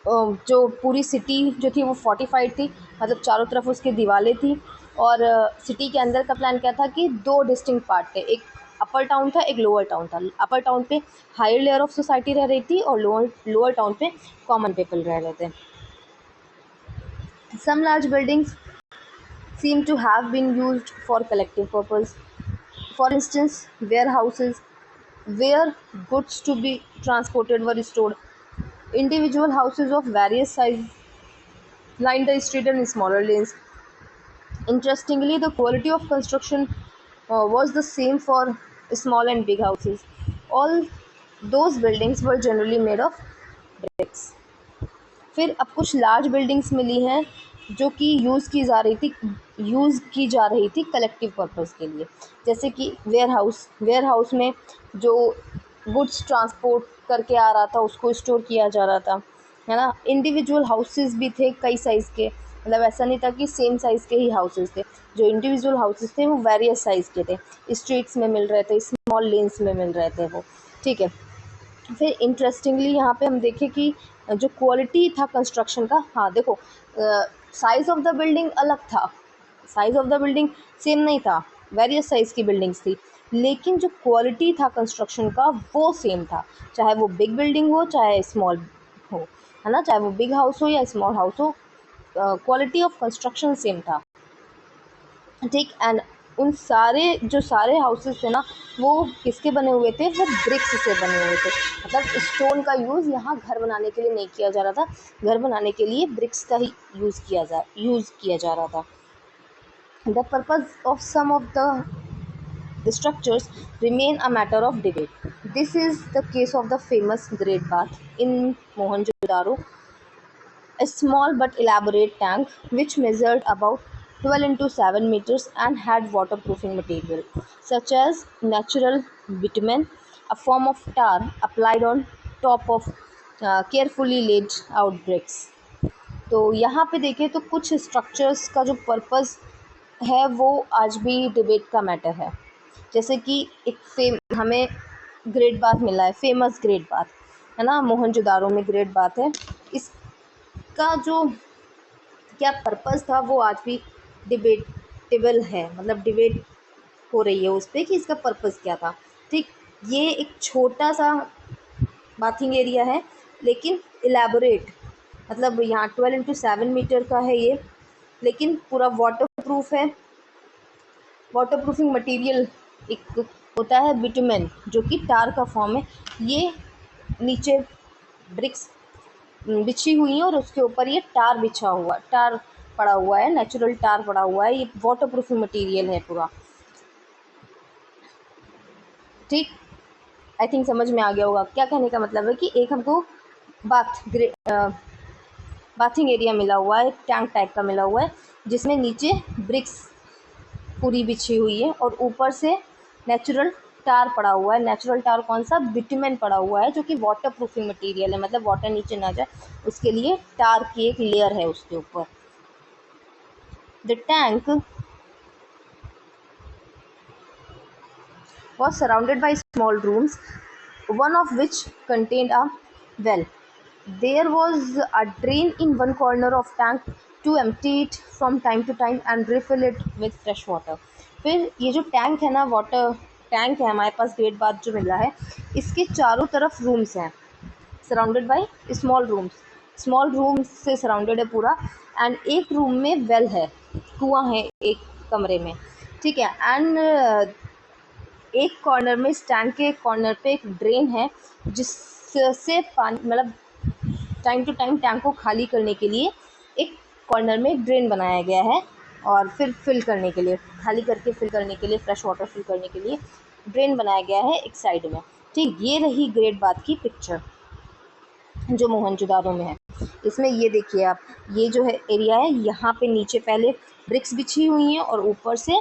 जो पूरी सिटी जो थी वो फोर्टिफाइड थी, मतलब चारों तरफ उसकी दीवारें थी, और सिटी के अंदर का प्लान क्या था कि दो डिस्टिंक्ट पार्ट थे, एक अपर टाउन था, एक लोअर टाउन था। अपर टाउन पे हायर लेयर ऑफ सोसाइटी रह रही थी, और लोअर टाउन पे कॉमन पीपल रह रहे थे। Some large buildings seem to have been used for collective purpose. For instance, warehouses where goods to be transported were stored. Individual houses of various sizes lined the street and smaller lanes. Interestingly, the quality of construction was the same for small and big houses. All those buildings were generally made of bricks. फिर अब कुछ large buildings मिली हैं जो कि use की जा रही थी कलेक्टिव पर्पस के लिए, जैसे कि वेयर हाउस में जो गुड्स ट्रांसपोर्ट करके आ रहा था उसको स्टोर किया जा रहा था, है ना। इंडिविजुअल हाउसेस भी थे कई साइज़ के, मतलब ऐसा नहीं था कि सेम साइज़ के ही हाउसेस थे। जो इंडिविजुअल हाउसेस थे वो वेरियस साइज़ के थे, स्ट्रीट्स में मिल रहे थे, स्मॉल लेन्स में मिल रहे थे वो, ठीक है। फिर इंटरेस्टिंगली यहाँ पे हम देखें कि जो क्वालिटी था कंस्ट्रक्शन का, हाँ देखो साइज़ ऑफ द बिल्डिंग अलग था, size of the building same नहीं था, वेरियस साइज़ की बिल्डिंग्स थी, लेकिन जो क्वालिटी था कंस्ट्रक्शन का वो सेम था, चाहे वो बिग बिल्डिंग हो चाहे स्मॉल हो, है ना, चाहे वो बिग हाउस हो या स्मॉल हाउस हो, क्वालिटी ऑफ कंस्ट्रक्शन सेम था, ठीक। एंड उन सारे हाउसेस थे ना वो किसके बने हुए थे, वो ब्रिक्स से बने हुए थे, मतलब स्टोन का यूज़ यहाँ घर बनाने के लिए नहीं किया जा रहा था, घर बनाने के लिए ब्रिक्स का ही यूज़ किया जा रहा था। The purpose of some of the structures remain a matter of debate. This is the case of the famous Great Bath in Mohenjo-daro, a small but elaborate tank which measured about 12 into 7 meters and had waterproofing material such as natural bitumen, a form of tar applied on top of carefully laid out bricks. तो यहाँ पे देखें तो कुछ structures का जो purpose है वो आज भी डिबेट का मैटर है। जैसे कि हमें ग्रेट बाथ मिला है, फेमस ग्रेट बाथ, है ना, मोहनजोदारो में ग्रेट बाथ है। इसका जो क्या पर्पस था वो आज भी डिबेटेबल है, मतलब डिबेट हो रही है उस पर कि इसका पर्पस क्या था, ठीक। ये एक छोटा सा बाथिंग एरिया है लेकिन इलेबोरेट, मतलब यहाँ 12 into 7 मीटर का है ये, लेकिन पूरा वाटर प्रूफ है। वाटर प्रूफिंग मटीरियल एक होता है बिटुमेन जो कि टार का फॉर्म है, ये नीचे ब्रिक्स बिछी हुई है और उसके ऊपर ये टार पड़ा हुआ है, नेचुरल टार पड़ा हुआ है, ये वाटर प्रूफिंग मटीरियल है पूरा, ठीक। आई थिंक समझ में आ गया होगा क्या कहने का मतलब है कि एक हमको बाथ बाथिंग एरिया मिला हुआ है, टैंक टाइप का मिला हुआ है, जिसमें नीचे ब्रिक्स पूरी बिछी हुई है और ऊपर से नेचुरल टार पड़ा हुआ है। नेचुरल टार कौन सा? बिटुमेन पड़ा हुआ है, जो कि वाटर प्रूफिंग मटेरियल है, मतलब वाटर नीचे ना जाए उसके लिए टार की एक लेयर है उसके ऊपर। The tank was surrounded by small rooms, one of which contained a well. There was a drain in one corner of tank to empty it from time to time and refill it with fresh water. फिर ये जो tank है ना, water tank है हमारे पास, great bath जो मिला है, इसके चारों तरफ रूम्स हैं, surrounded by small rooms, small rooms से सराउंडेड है पूरा। एंड एक रूम में वेल है, कुआं है एक कमरे में, ठीक है। एंड एक कॉर्नर में, इस टैंक के एक कॉर्नर पे एक ड्रेन है, जिससे पानी, मतलब टाइम टू टाइम टैंक को खाली करने के लिए एक कॉर्नर में एक ड्रेन बनाया गया है, और फिर फिल करने के लिए, खाली करके फिल करने के लिए, फ्रेश वाटर फिल करने के लिए ड्रेन बनाया गया है एक साइड में। ठीक, ये रही ग्रेट बाथ की पिक्चर जो मोहनजोदारो में है। इसमें ये देखिए आप, ये जो है एरिया है, यहाँ पे नीचे पहले ब्रिक्स बिछी हुई हैं और ऊपर से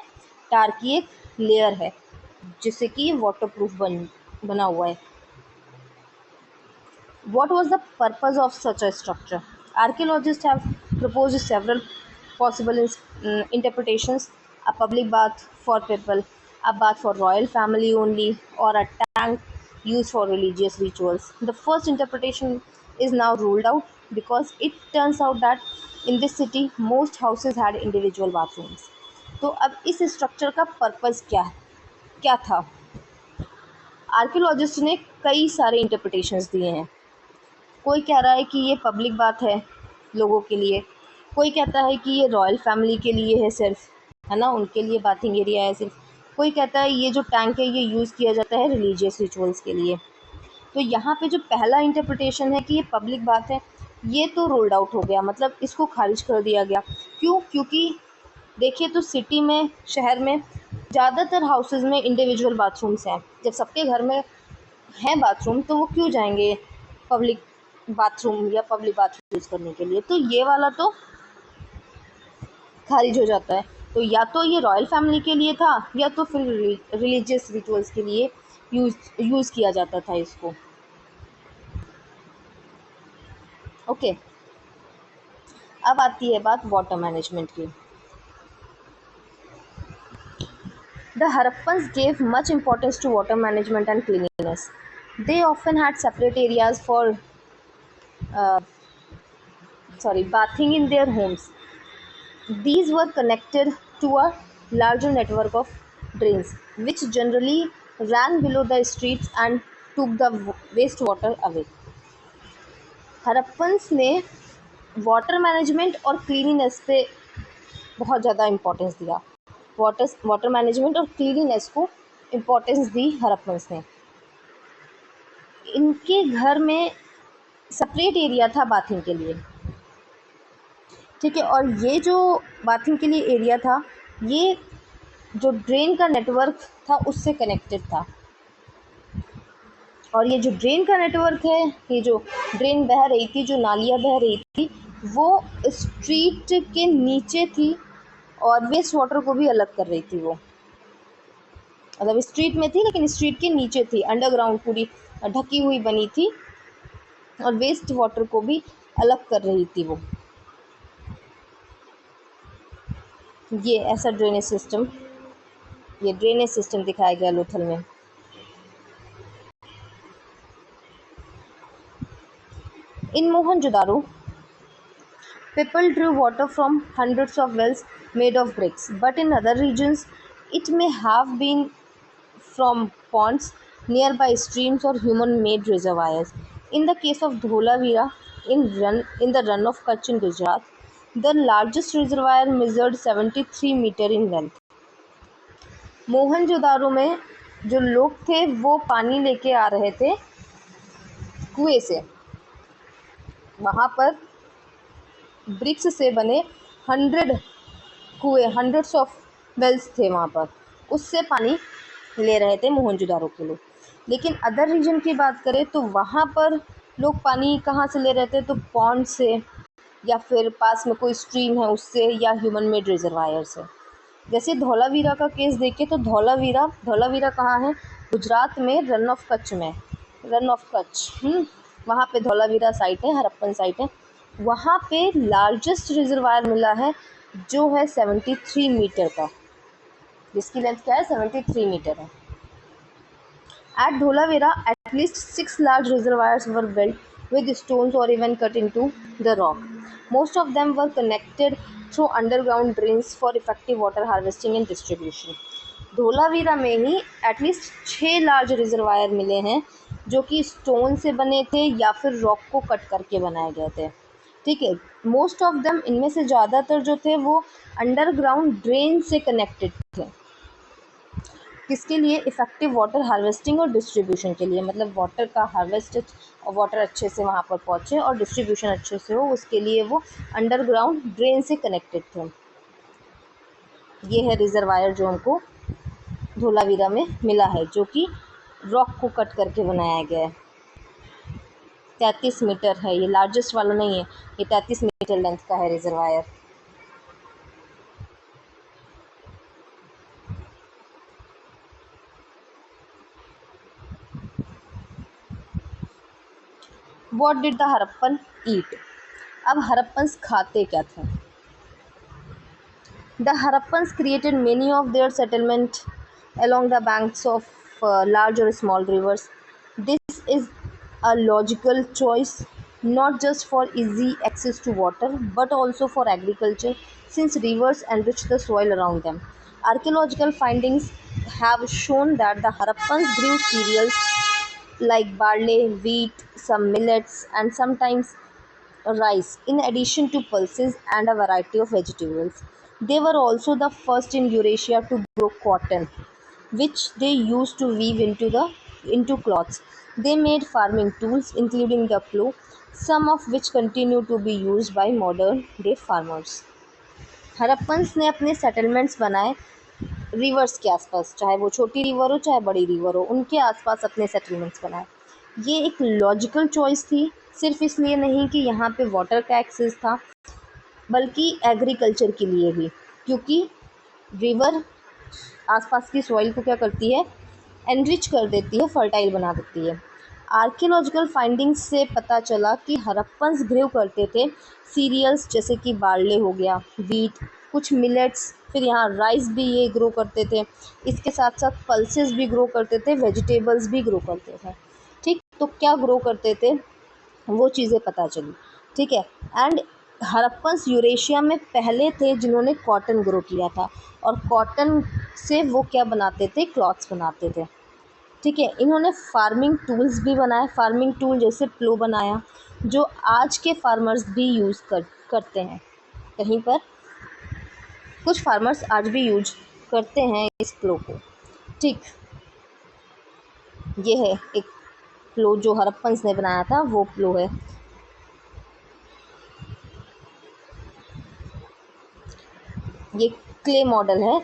टार की एक लेयर है, जिससे कि वाटर प्रूफ बना हुआ है। What was the purpose of such a structure? Archaeologists have proposed several possible interpretations: a public bath for people, a bath for royal family only, or a tank used for religious rituals. The first interpretation is now ruled out because it turns out that in this city most houses had individual bathrooms. तो अब इस structure का purpose क्या था? Archaeologist ने कई सारे interpretations दिए हैं। कोई कह रहा है कि ये पब्लिक बात है लोगों के लिए, कोई कहता है कि ये रॉयल फैमिली के लिए है सिर्फ, है ना, उनके लिए बाथिंग एरिया है सिर्फ। कोई कहता है ये जो टैंक है ये यूज़ किया जाता है रिलीजियस रिचुअल्स के लिए। तो यहाँ पे जो पहला इंटरप्रिटेशन है कि ये पब्लिक बात है, ये तो रोल्ड आउट हो गया, मतलब इसको खारिज कर दिया गया। क्यों? क्योंकि देखिए, तो सिटी में, शहर में ज़्यादातर हाउसेज़ में इंडिविजुअल बाथरूम्स हैं। जब सबके घर में हैं बाथरूम, तो वो क्यों जाएंगे पब्लिक बाथरूम या पब्लिक बाथरूम यूज़ करने के लिए? तो ये वाला तो खारिज हो जाता है। तो या तो ये रॉयल फैमिली के लिए था, या तो फिर रिलीजियस रिचुअल्स के लिए यूज़ किया जाता था इसको। ओके, अब आती है बात वाटर मैनेजमेंट की। The Harappans gave much importance to water management and cleanliness. They often had separate areas for bathing in their homes. These were connected to a larger network of drains, which generally ran below the streets and took the wastewater away. Harappans ने water management और cleanliness पे बहुत ज़्यादा importance दिया। Water management और cleanliness को importance दी Harappans ने। इनके घर में सेपरेट एरिया था बाथिंग के लिए, ठीक है। और ये जो बाथिंग के लिए एरिया था, ये जो ड्रेन का नेटवर्क था उससे कनेक्टेड था। और ये जो ड्रेन का नेटवर्क है, ये जो ड्रेन बह रही थी, जो नालियाँ बह रही थी, वो स्ट्रीट के नीचे थी और वेस्ट वाटर को भी अलग कर रही थी। वो मतलब स्ट्रीट में थी, लेकिन स्ट्रीट के नीचे थी, अंडरग्राउंड पूरी ढकी हुई बनी थी, और वेस्ट वाटर को भी अलग कर रही थी वो। ये ऐसा ड्रेनेज सिस्टम, ये ड्रेनेज सिस्टम दिखाया गया लोथल में। In Mohenjo-daro, people drew water from hundreds of wells made of bricks, but in other regions it may have been from ponds, nearby streams, or human-made reservoirs. In the case of Dholavira in the run of Kutch in Gujarat, the largest reservoir measured 73 meters in length. Mohenjodaro में जो लोग थे वो पानी लेके आ रहे थे कुएं से। वहाँ पर ब्रिक्स से बने 100 ऑफ वेल्स थे वहाँ पर, उससे पानी ले रहे थे मोहनजोदारो के लोग। लेकिन अदर रीजन की बात करें तो वहाँ पर लोग पानी कहाँ से ले रहे थे? तो पॉन्ड से, या फिर पास में कोई स्ट्रीम है उससे, या ह्यूमन मेड रिजर्वायर से। जैसे धौलावीरा का केस देखें तो धौलावीरा कहाँ है? गुजरात में रन ऑफ कच्छ में, रन ऑफ कच्छ वहाँ पे धौलावीरा साइट है, हरप्पन साइट है। वहाँ पे लार्जेस्ट रिजर्वायर मिला है जो है 73 मीटर का, जिसकी लेंथ क्या है? 73 मीटर है। At Dholavira, at least 6 large reservoirs were built with stones or even cut into the rock. Most of them were connected through underground drains for effective water harvesting and distribution. Dholavira में ही at least 6 large reservoir मिले हैं जो कि stone से बने थे या फिर रॉक को कट करके बनाए गए थे। ठीक है, मोस्ट ऑफ देम, इनमें से ज़्यादातर जो थे वो अंडरग्राउंड ड्रेन से कनेक्टेड थे। किसके लिए? इफ़ेक्टिव वाटर हार्वेस्टिंग और डिस्ट्रीब्यूशन के लिए, मतलब वाटर का हार्वेस्ट और वाटर अच्छे से वहाँ पर पहुँचे और डिस्ट्रीब्यूशन अच्छे से हो, उसके लिए वो अंडरग्राउंड ड्रेन से कनेक्टेड थे। ये है रिजर्वायर जो हमको धोलावीरा में मिला है, जो कि रॉक को कट करके बनाया गया है। 33 मीटर है, ये लार्जेस्ट वाला नहीं है, ये 33 मीटर लेंथ का है reservoir. What did the Harappan eat? अब हरप्पन्स खाते क्या थे? The Harappans created many of their settlements along the banks of large or small rivers. This is a logical choice, not just for easy access to water but also for agriculture, since rivers enrich the soil around them. Archaeological findings have shown that the Harappans grew cereals like barley, wheat, some millets, and sometimes rice, in addition to pulses and a variety of vegetables. They were also the first in Eurasia to grow cotton, which they used to weave into cloths. They made farming tools, including the plough, some of which continue to be used by modern day farmers. Harappans ने अपने settlements बनाए reverse के आसपास, चाहे वो छोटी river हो चाहे बड़ी रिवर हो, उनके आसपास अपने सेटलमेंट्स बनाए। ये एक लॉजिकल चॉइस थी, सिर्फ इसलिए नहीं कि यहाँ पे वाटर का एक्सेस था, बल्कि एग्रीकल्चर के लिए भी, क्योंकि रिवर आसपास की सॉइल को क्या करती है? एनरिच कर देती है, फर्टाइल बना देती है। आर्कियोलॉजिकल फाइंडिंग्स से पता चला कि हड़प्पन्स ग्रो करते थे सीरियल्स, जैसे कि बार्ले हो गया, वीट, कुछ मिलेट्स, फिर यहाँ राइस भी ये ग्रो करते थे। इसके साथ साथ पल्सेस भी ग्रो करते थे, वेजिटेबल्स भी ग्रो करते थे। ठीक, तो क्या ग्रो करते थे वो चीज़ें पता चली। ठीक है, एंड हड़प्पन्स यूरेशिया में पहले थे जिन्होंने कॉटन ग्रो किया था, और कॉटन से वो क्या बनाते थे? क्लॉथ्स बनाते थे। ठीक है, इन्होंने फार्मिंग टूल्स भी बनाए, फार्मिंग टूल जैसे प्लो बनाया, जो आज के फार्मर्स भी यूज़ करते हैं। कहीं पर कुछ फार्मर्स आज भी यूज करते हैं इस प्लो को। ठीक, ये है एक प्लो जो हड़प्पन्स ने बनाया था, वो प्लो है। ये क्ले मॉडल है।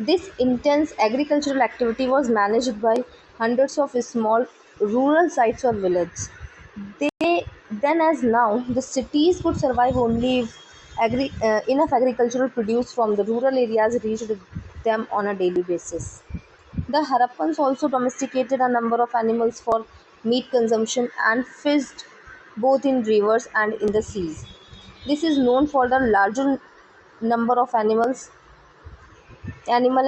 This intense agricultural activity was managed by hundreds of small rural sites or villages. Then as now, the cities could survive only if enough agricultural produce from the rural areas reached them on a daily basis. The Harappans also domesticated a number of animals for meat consumption and fished both in rivers and in the seas. This is known for the larger number of animal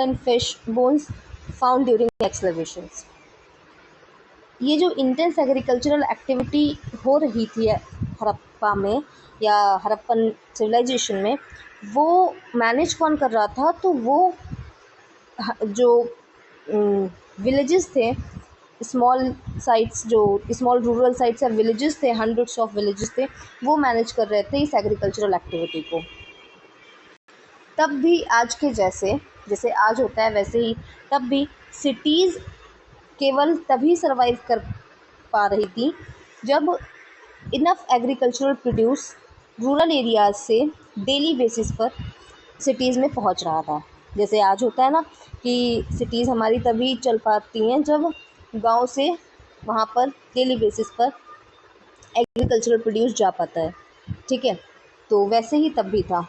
and fish bones found during excavations. ये जो intense agricultural activity हो रही थी हड़प्पा में या Harappan civilisation में, वो manage कौन कर रहा था? तो वो जो विलेजेस थे, स्मॉल साइट्स, जो स्मॉल रूरल साइट्स या विलेजेस थे, हंड्रेड्स ऑफ विलेजेस थे, वो मैनेज कर रहे थे इस एग्रीकल्चरल एक्टिविटी को। तब भी आज के जैसे आज होता है वैसे ही तब भी सिटीज़ केवल तभी सर्वाइव कर पा रही थी जब enough agricultural produce rural areas से डेली बेसिस पर सिटीज़ में पहुंच रहा था। जैसे आज होता है ना कि सिटीज़ हमारी तभी चल पाती हैं जब गांव से वहां पर डेली बेसिस पर एग्रीकल्चरल प्रोड्यूस जा पाता है। ठीक है, तो वैसे ही तब भी था।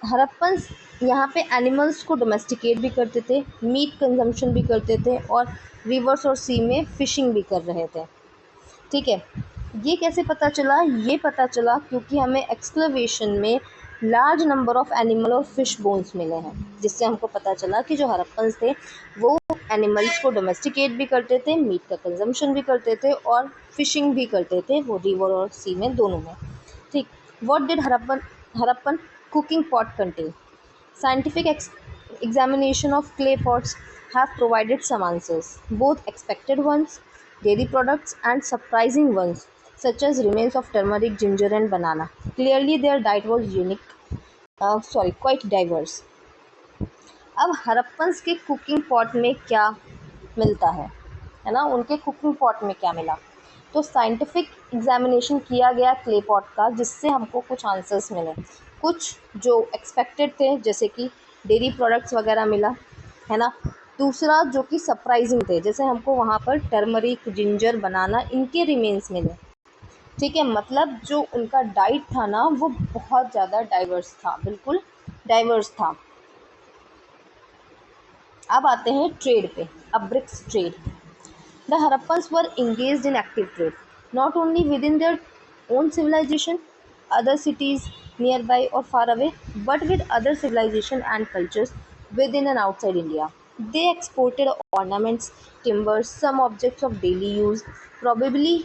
हड़प्पन यहाँ पे एनिमल्स को डोमेस्टिकेट भी करते थे, मीट कंजम्पशन भी करते थे और रिवर्स और सी में फिशिंग भी कर रहे थे। ठीक है, ये कैसे पता चला? ये पता चला क्योंकि हमें एक्सक्लेवेशन में लार्ज नंबर ऑफ एनिमल और फिश बोन्स मिले हैं, जिससे हमको पता चला कि जो हड़प्पन्स थे वो एनिमल्स को डोमेस्टिकेट भी करते थे, मीट का कंजम्पशन भी करते थे और फिशिंग भी करते थे, वो रिवर और सी में, दोनों में। ठीक, what did Harappan cooking pot contain? Scientific examination of clay pots have provided some answers, both expected ones, dairy products, and surprising ones, such as remains of turmeric, ginger, and banana. Clearly, their diet was quite diverse. अब Harappans के cooking pot में क्या मिलता है ना, उनके cooking pot में क्या मिला? तो साइंटिफिक एग्जामिनेशन किया गया क्ले पॉट का, जिससे हमको कुछ आंसर्स मिले, कुछ जो एक्सपेक्टेड थे जैसे कि डेयरी प्रोडक्ट्स वगैरह मिला, है ना। दूसरा जो कि सरप्राइजिंग थे, जैसे हमको वहाँ पर टर्मरिक, जिंजर, बनाना, इनके रिमेन्स मिले। ठीक है, मतलब जो उनका डाइट था ना वो बहुत ज़्यादा डाइवर्स था, बिल्कुल डाइवर्स था। अब आते हैं ट्रेड पे, अब्रिक्स trade. The Harappans were engaged in active trade, not only within their own civilization, other cities nearby or far away, but with other civilization and cultures within and outside India. They exported ornaments, timbers, some objects of daily use, probably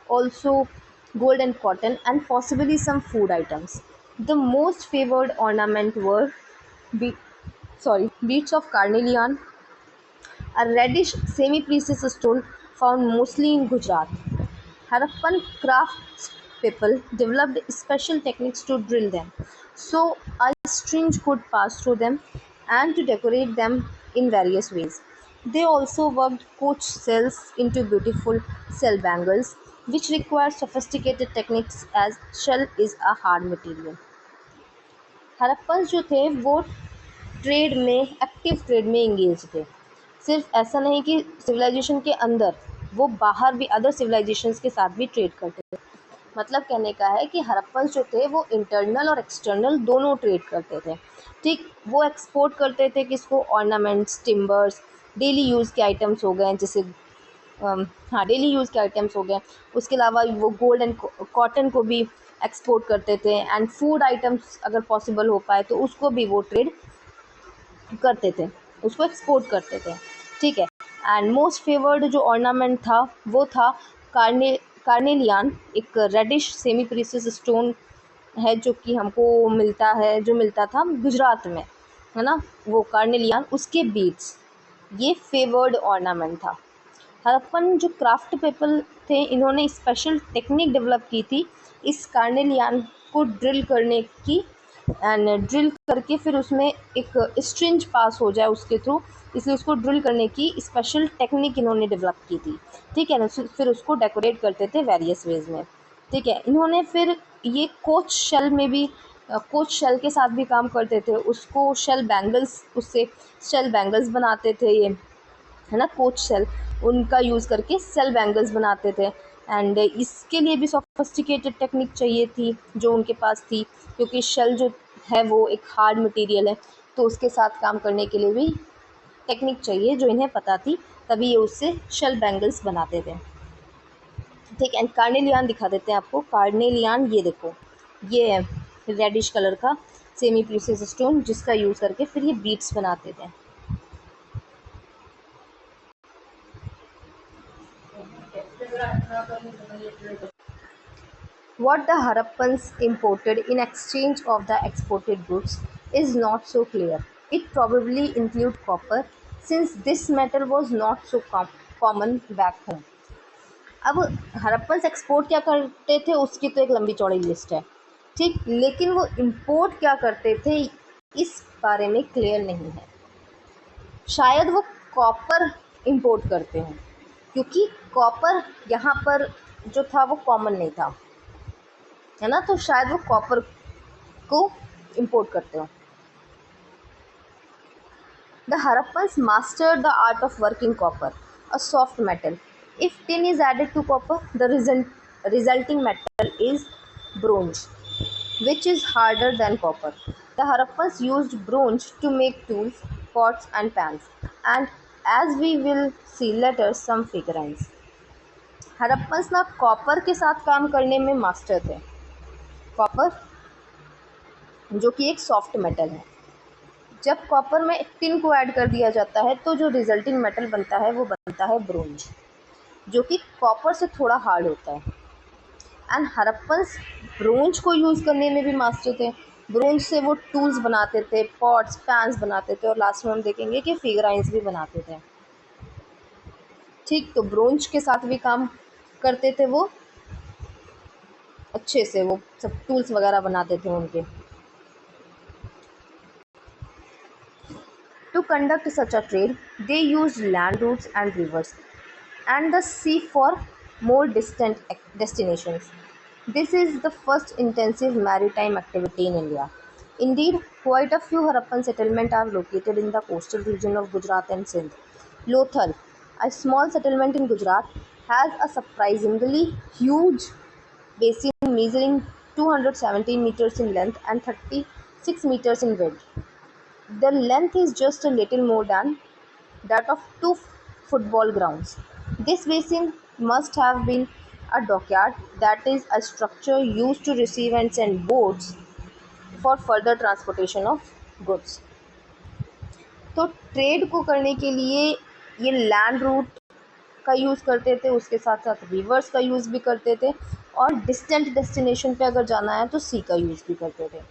also gold and cotton, and possibly some food items. The most favored ornament were be- beads of carnelian, a reddish semi-precious stone found mostly in Gujarat. Harappan craftspeople developed special techniques to drill them, so a string could pass through them and to decorate them in various ways. They also worked coach shells into beautiful shell bangles, which require sophisticated techniques as shell is a hard material. Harappan जो थे वो trade में, active trade में engage थे। सिर्फ ऐसा नहीं कि सिविलाइजेशन के अंदर, वो बाहर भी अदर सिविलाइजेशंस के साथ भी ट्रेड करते थे। मतलब कहने का है कि हड़प्पन जो थे वो इंटरनल और एक्सटर्नल दोनों ट्रेड करते थे। ठीक, वो एक्सपोर्ट करते थे किसको? ऑर्नामेंट्स, टिम्बर्स, डेली यूज़ के आइटम्स हो गए, जैसे हाँ, डेली यूज़ के आइटम्स हो गए। उसके अलावा वो गोल्ड एंड कॉटन को भी एक्सपोर्ट करते थे, एंड फूड आइटम्स अगर पॉसिबल हो पाए तो उसको भी वो ट्रेड करते थे, उसको एक्सपोर्ट करते थे। ठीक है, एंड मोस्ट फेवर्ड जो ऑर्नामेंट था वो था कार्नेलियन, एक रेडिश सेमी प्रीसियस स्टोन है जो कि हमको मिलता है, जो मिलता था गुजरात में, है ना, वो कार्नेलियन, उसके बीड्स, ये फेवर्ड ऑर्नामेंट था। हड़प्पन जो क्राफ्ट पीपल थे, इन्होंने स्पेशल टेक्निक डेवलप की थी इस कार्नेलियन को ड्रिल करने की, एंड ड्रिल करके फिर उसमें एक स्ट्रिंज पास हो जाए उसके थ्रू, इसलिए उसको ड्रिल करने की स्पेशल टेक्निक इन्होंने डेवलप की थी। ठीक है ना, फिर उसको डेकोरेट करते थे वेरियस वेज में। ठीक है, इन्होंने फिर ये कोच शेल में भी, कोच शेल के साथ भी काम करते थे, उसको शेल बैंगल्स, उससे शेल बैंगल्स बनाते थे ये, है ना, कोच शेल, उनका यूज़ करके सेल बैंगल्स बनाते थे। एंड इसके लिए भी सोफिस्टिकेटेड टेक्निक चाहिए थी जो उनके पास थी, क्योंकि शेल जो है वो एक हार्ड मटेरियल है, तो उसके साथ काम करने के लिए भी टेक्निक चाहिए जो इन्हें पता थी, तभी ये उससे शेल बैंगल्स बनाते थे। ठीक, एंड कार्नेलियन दिखा देते हैं आपको। कार्नेलियन ये देखो, ये है रेडिश कलर का सेमी प्रीशियस स्टोन, जिसका यूज़ करके फिर ये बीड्स बनाते थे। What the Harappans imported in exchange of the exported goods is not so clear. It probably include copper, since this metal was not so common back home. अब Harappans export क्या करते थे उसकी तो एक लंबी चौड़ी लिस्ट है। ठीक, लेकिन वो इंपोर्ट क्या करते थे इस बारे में क्लियर नहीं है। शायद वो कॉपर इंपोर्ट करते हों, क्योंकि कॉपर यहाँ पर जो था वो कॉमन नहीं था, है ना, तो शायद वो कॉपर को इंपोर्ट करते हो। The Harappans mastered the art of working copper, a soft metal, If tin is added to copper, the resulting metal is bronze, which is harder than copper. The Harappans used bronze to make tools, pots, and pans, and as we will see later, some figurines. Harappans ना copper के साथ काम करने में master थे. Copper जो कि एक सॉफ्ट मेटल है, जब कॉपर में टिन को ऐड कर दिया जाता है तो जो रिजल्टिंग मेटल बनता है वो बनता है ब्रोंज, जो कि कॉपर से थोड़ा हार्ड होता है. एंड हड़प्पन्स ब्रोंज को यूज़ करने में भी मास्टर थे. ब्रोंज से वो टूल्स बनाते थे, पॉट्स, पैन्स बनाते थे, और लास्ट में हम देखेंगे कि फिगराइंस भी बनाते थे. ठीक, तो ब्रोंज के साथ भी काम करते थे वो अच्छे से, वो सब टूल्स वगैरह बनाते थे उनके. To conduct such a trade, they used land routes and rivers and the sea for more distant destinations. This is the first intensive maritime activity in India. Indeed, quite a few Harappan settlements are located in the coastal region of Gujarat and Sindh. Lothal, a small settlement in Gujarat, has a surprisingly huge basin measuring 217 meters in length and 36 meters in width. The length is just a little more than that of two football grounds. This basin must have been a dockyard, that is, a structure used to receive and send boats for further transportation of goods. तो trade को करने के लिए ये land route का use करते थे, उसके साथ साथ रिवर्स का यूज़ भी करते थे, और डिस्टेंट डेस्टिनेशन पे अगर जाना है तो सी का यूज़ भी करते थे.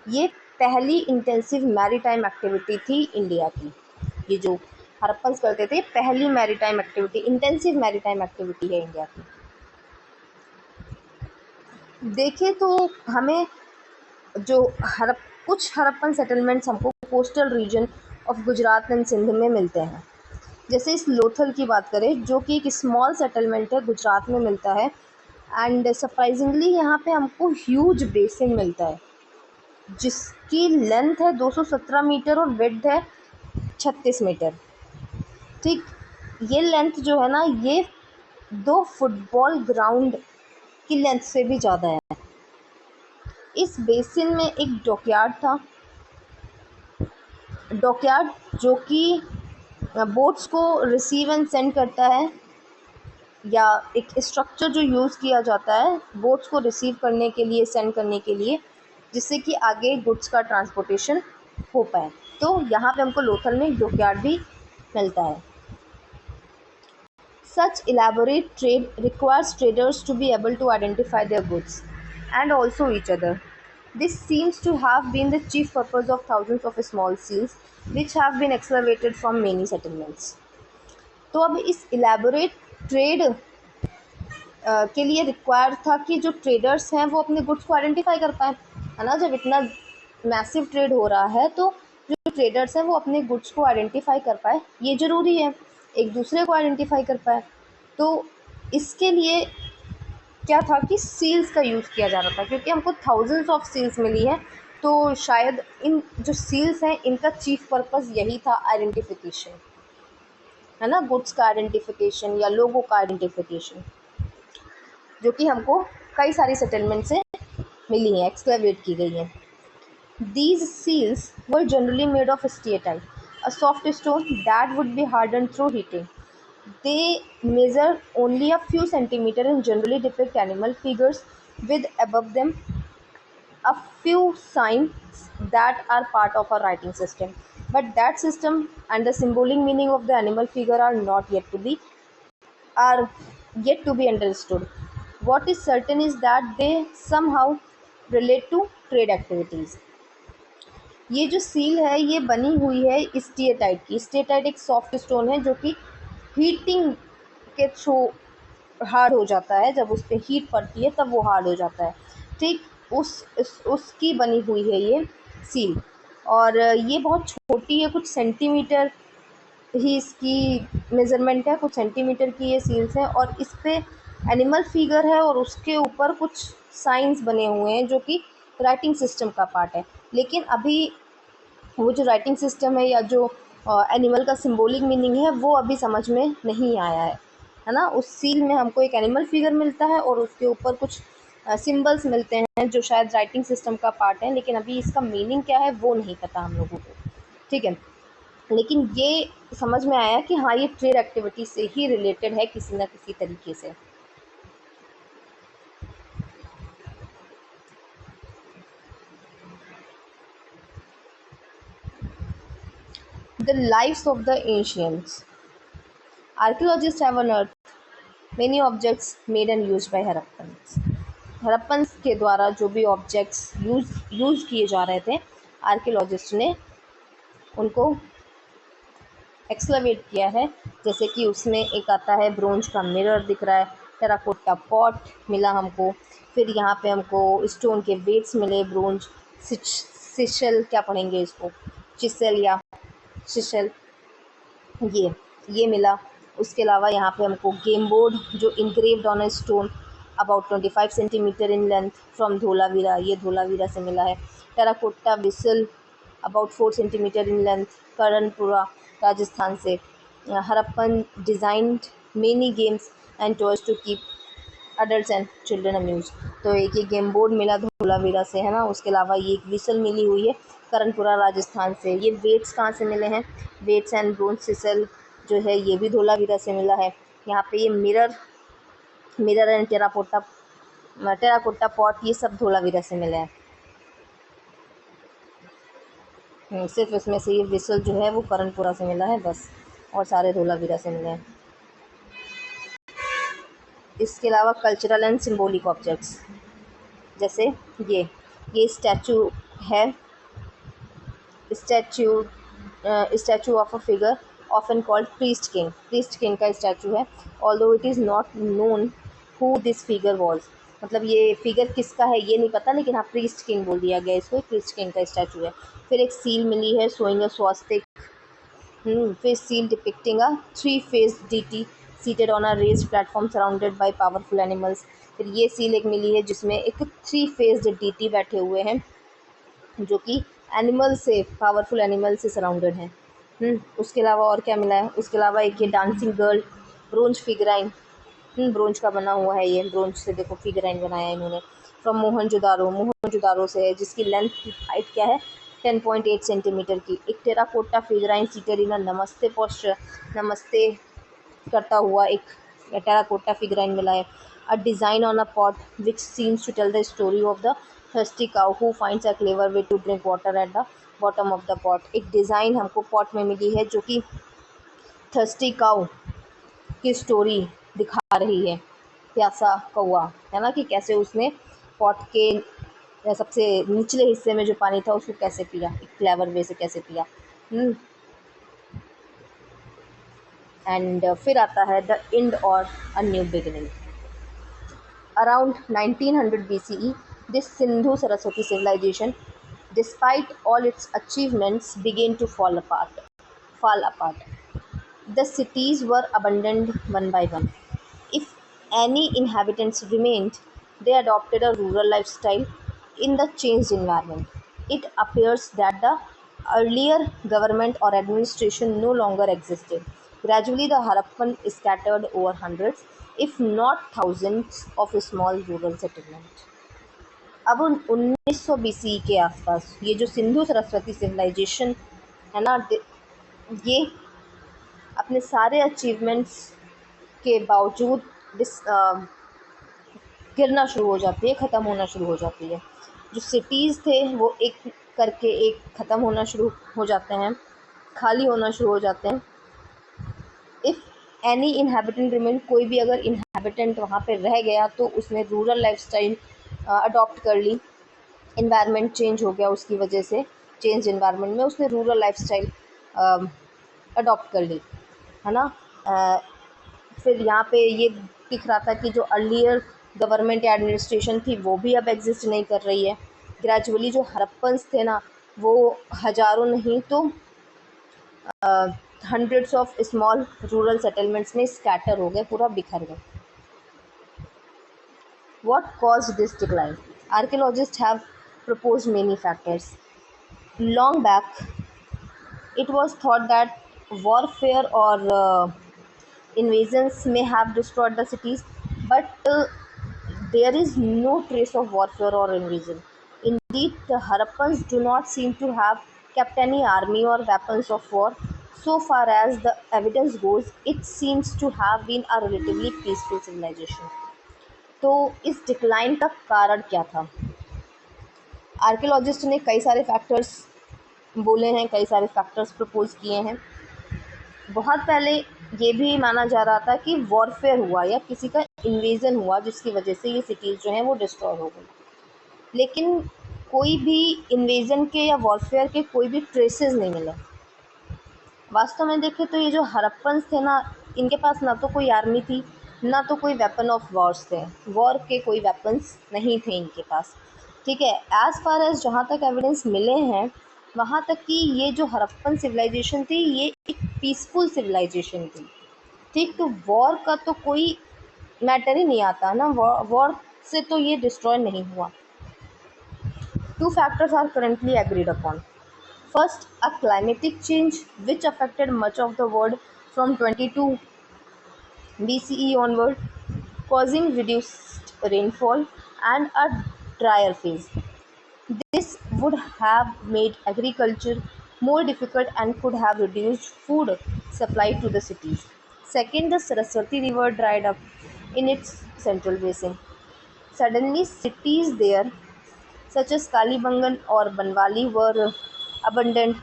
ये पहली इंटेंसिव मैरीटाइम एक्टिविटी थी इंडिया की. ये जो हड़प्पन्स करते थे, पहली maritime activity, intensive maritime activity है इंडिया की. देखें तो हमें जो कुछ हड़प्पन सेटलमेंट्स हमको coastal region of Gujarat and Sindh में मिलते हैं. जैसे इस लोथल की बात करें, जो कि एक स्मॉल सेटलमेंट है, गुजरात में मिलता है. एंड सरप्राइजिंगली यहाँ पे हमको ह्यूज बेसिन मिलता है, जिसकी लेंथ है 217 मीटर और विड्थ है 36 मीटर. ठीक, ये लेंथ जो है ना, ये 2 फुटबॉल ग्राउंड की लेंथ से भी ज़्यादा है. इस बेसिन में एक डॉकयार्ड था, डॉकयार्ड जो कि बोट्स को रिसीव एंड सेंड करता है, या एक स्ट्रक्चर जो यूज़ किया जाता है बोट्स को रिसीव करने के लिए, सेंड करने के लिए, जिससे कि आगे गुड्स का ट्रांसपोर्टेशन हो पाए. तो यहाँ पे हमको लोथल में डॉकयार्ड भी मिलता है. Such elaborate trade requires traders to be able to identify their goods and also each other. This seems to have been the chief purpose of thousands of small seals which have been excavated from many settlements. तो अब इस elaborate trade के लिए require था कि जो traders हैं वो अपने गुड्स को आइडेंटिफाई कर पाए, है ना. जब इतना मैसिव ट्रेड हो रहा है तो जो ट्रेडर्स हैं वो अपने गुड्स को आइडेंटिफाई कर पाए, ये ज़रूरी है, एक दूसरे को आइडेंटिफाई कर पाए. तो इसके लिए क्या था कि सील्स का यूज़ किया जा रहा था, क्योंकि हमको थाउजेंड्स ऑफ सील्स मिली हैं, तो शायद इन जो सील्स हैं इनका चीफ पर्पस यही था, आइडेंटिफिकेशन, है ना, गुड्स का आइडेंटिफिकेशन या लोगों का आइडेंटिफिकेशन, जो कि हमको कई सारी सेटलमेंट से मिली हैं, एक्सक्लेवेट की गई हैं. These seals were generally made of steatite, a soft stone that would be hardened through heating. They measure only a few centimeters and generally depict animal figures with above them a few signs that are part of a writing system. But that system and the symbolic meaning of the animal figure are yet to be understood. What is certain is that they somehow relate to trade activities. ये जो seal है ये बनी हुई है steatite की. Steatite एक soft stone है जो कि हीटिंग के थ्रू हार्ड हो जाता है, जब उस पर हीट पड़ती है तब वो हार्ड हो जाता है. ठीक, उसकी बनी हुई है ये सील, और ये बहुत छोटी है, कुछ सेंटीमीटर ही इसकी मेज़रमेंट है, कुछ सेंटीमीटर की ये सील्स हैं, और इस पर एनिमल फिगर है और उसके ऊपर कुछ साइंस बने हुए हैं जो कि राइटिंग सिस्टम का पार्ट है. लेकिन अभी वो जो राइटिंग सिस्टम है या जो एनिमल का सिंबॉलिक मीनिंग है वो अभी समझ में नहीं आया है है ना। उस सील में हमको एक एनिमल फिगर मिलता है और उसके ऊपर कुछ सिंबल्स मिलते हैं जो शायद राइटिंग सिस्टम का पार्ट है, लेकिन अभी इसका मीनिंग क्या है वो नहीं पता हम लोगों को, ठीक है। लेकिन ये समझ में आया कि हाँ, ये ट्रेड एक्टिविटी से ही रिलेटेड है किसी ना किसी तरीके से। The lives of the ancients, archaeologists have unearthed many objects made and used by Harappans. Harappans के द्वारा जो भी ऑब्जेक्ट्स यूज किए जा रहे थे, आर्कियोलॉजिस्ट ने उनको एक्सकवेट किया है। जैसे कि उसमें एक आता है ब्रोंज का मिरर दिख रहा है, टेराकोटा पॉट मिला हमको, फिर यहाँ पे हमको स्टोन के वेट्स मिले, ब्रोंज सिशल, क्या पढ़ेंगे इसको, चिसल या शिशल, ये मिला। उसके अलावा यहाँ पे हमको गेम बोर्ड जो engraved on a stone about 25 centimetre in length from Dholavira, ये धोलावीरा से मिला है। Terracotta whistle about 4 centimetre in length, Karanpura Rajasthan से। Harappan designed many games and toys to keep adult and children amuse. तो एक ये गेम बोर्ड मिला धोलावीरा से, है ना। उसके अलावा ये एक विसल मिली हुई है करणपुरा राजस्थान से। ये वेट्स कहाँ से मिले हैं, वेट्स एंड ब्रोंज सिसल जो है ये भी धोलावीरा से मिला है। यहाँ पे ये मिरर एंड टेराकोटा पॉट, ये सब धोलावीरा से मिले हैं। सिर्फ इसमें से ये विसल जो है वो करणपुरा से मिला है बस, और सारे धोलावीरा से मिले हैं। इसके अलावा कल्चरल एंड सिम्बोलिक ऑब्जेक्ट्स, जैसे ये स्टैचू है, statue of a figure often called priest king का स्टैचू है, although it is not known who this figure was. मतलब ये फिगर किसका है ये नहीं पता, लेकिन हाँ प्रीस्ट किंग बोल दिया गया इसको, प्रीस्ट किंग का स्टैचू है। फिर एक सील मिली है शोइंग अ स्वास्तिक, फिर seal depicting a three face deity seated on a raised platform surrounded by powerful animals. फिर ये सील एक मिली है जिसमें एक थ्री फेस्ड डीटी बैठे हुए हैं जो कि एनिमल से, पावरफुल एनिमल से सराउंडेड हैं। उसके अलावा और क्या मिला है, उसके अलावा एक ये डांसिंग गर्ल ब्रोंज फिगराइन, ब्रोंज का बना हुआ है, ये ब्रोंज से देखो फिगराइन बनाया है इन्होंने, फ्रॉम मोहनजोदारो से है, जिसकी लेंथ की हाइट क्या है 10.8 सेंटीमीटर की। एक टेराकोटा फिगराइन सीटेड इन नमस्ते पोस्चर, नमस्ते करता हुआ एक टेराकोटा फिगराइन मिला है। A design on a pot which seems to tell the story of the thirsty cow who finds a clever way to drink water at the bottom of the pot. एक design हमको pot में मिली है जो कि thirsty cow की story दिखा रही है, प्यासा कौआ, है ना, कि कैसे उसने पॉट के सबसे निचले हिस्से में जो पानी था उसको कैसे पिया, एक क्लेवर वे से कैसे पिया। एंड फिर आता है द एंड और a new beginning. Around 1900 BCE, this Sindhu Saraswati civilization, despite all its achievements, began to Fall apart. The cities were abandoned one by one. If any inhabitants remained, they adopted a rural lifestyle in the changed environment. It appears that the earlier government or administration no longer existed. Gradually, the Harappan scattered over hundreds, if not thousands, of small rural settlements. अब 1900 BC के आसपास ये जो Sindhu Saraswati civilisation है ना, ये अपने सारे अचीवमेंट्स के बावजूद गिरना शुरू हो जाती है, ख़त्म होना शुरू हो जाती है। जो सिटीज़ थे वो एक करके एक ख़त्म होना शुरू हो जाते हैं, खाली होना शुरू हो जाते हैं। इफ़ एनी इनहेबिटेंट रिमेन, कोई भी अगर इनहेबिटेंट वहाँ पे रह गया तो उसने रूरल लाइफस्टाइल अडॉप्ट कर ली, इन्वायरमेंट चेंज हो गया उसकी वजह से, चेंज इन्वायरमेंट में उसने रूरल लाइफस्टाइल अडॉप्ट कर ली, है ना। फिर यहाँ पे ये दिख रहा था कि जो अर्लियर गवर्नमेंट या एडमिनिस्ट्रेशन थी वो भी अब एग्जिस्ट नहीं कर रही है। ग्रेजुअली जो हड़प्पन्स थे ना वो हज़ारों नहीं तो hundreds of small rural settlements में स्कैटर हो गए, पूरा बिखर गए। What caused this decline? Archaeologists have proposed many factors. Long back, it was thought that warfare or invasions may have destroyed the cities, but there is no trace of warfare or invasion. Indeed, the Harappans do not seem to have kept any army or weapons of war. So far as the evidence goes, it seems to have been a relatively peaceful civilization. तो इस decline का कारण क्या था? Archaeologist ने कई सारे factors बोले हैं, कई सारे फैक्टर्स प्रपोज किए हैं। बहुत पहले ये भी माना जा रहा था कि वॉरफेयर हुआ या किसी का इन्वेजन हुआ जिसकी वजह से ये सिटीज़ जो हैं वो डिस्ट्रॉय हो गई, लेकिन कोई भी इन्वेजन के या वॉरफेयर के कोई भी ट्रेसेस नहीं मिले। वास्तव में देखें तो ये जो हड़प्पन्स थे ना, इनके पास ना तो कोई आर्मी थी, ना तो कोई वेपन ऑफ वॉर्स थे, वॉर के कोई वेपन्स नहीं थे इनके पास। ठीक है, एज़ फार एज जहाँ तक एविडेंस मिले हैं वहाँ तक कि ये जो हड़प्पन सिविलाइजेशन थी ये एक पीसफुल सिविलाइजेशन थी। ठीक, तो वॉर का तो कोई मैटर ही नहीं आता ना, वॉर से तो ये डिस्ट्रॉय नहीं हुआ। Two factors are currently agreed upon. First, a climatic change which affected much of the world from 22 BCE onward, causing reduced rainfall and a drier phase. This would have made agriculture more difficult and could have reduced food supply to the cities. Second, the Saraswati River dried up in its central basin. Suddenly, cities there, such as Kalibangan or Banwali, were abundant.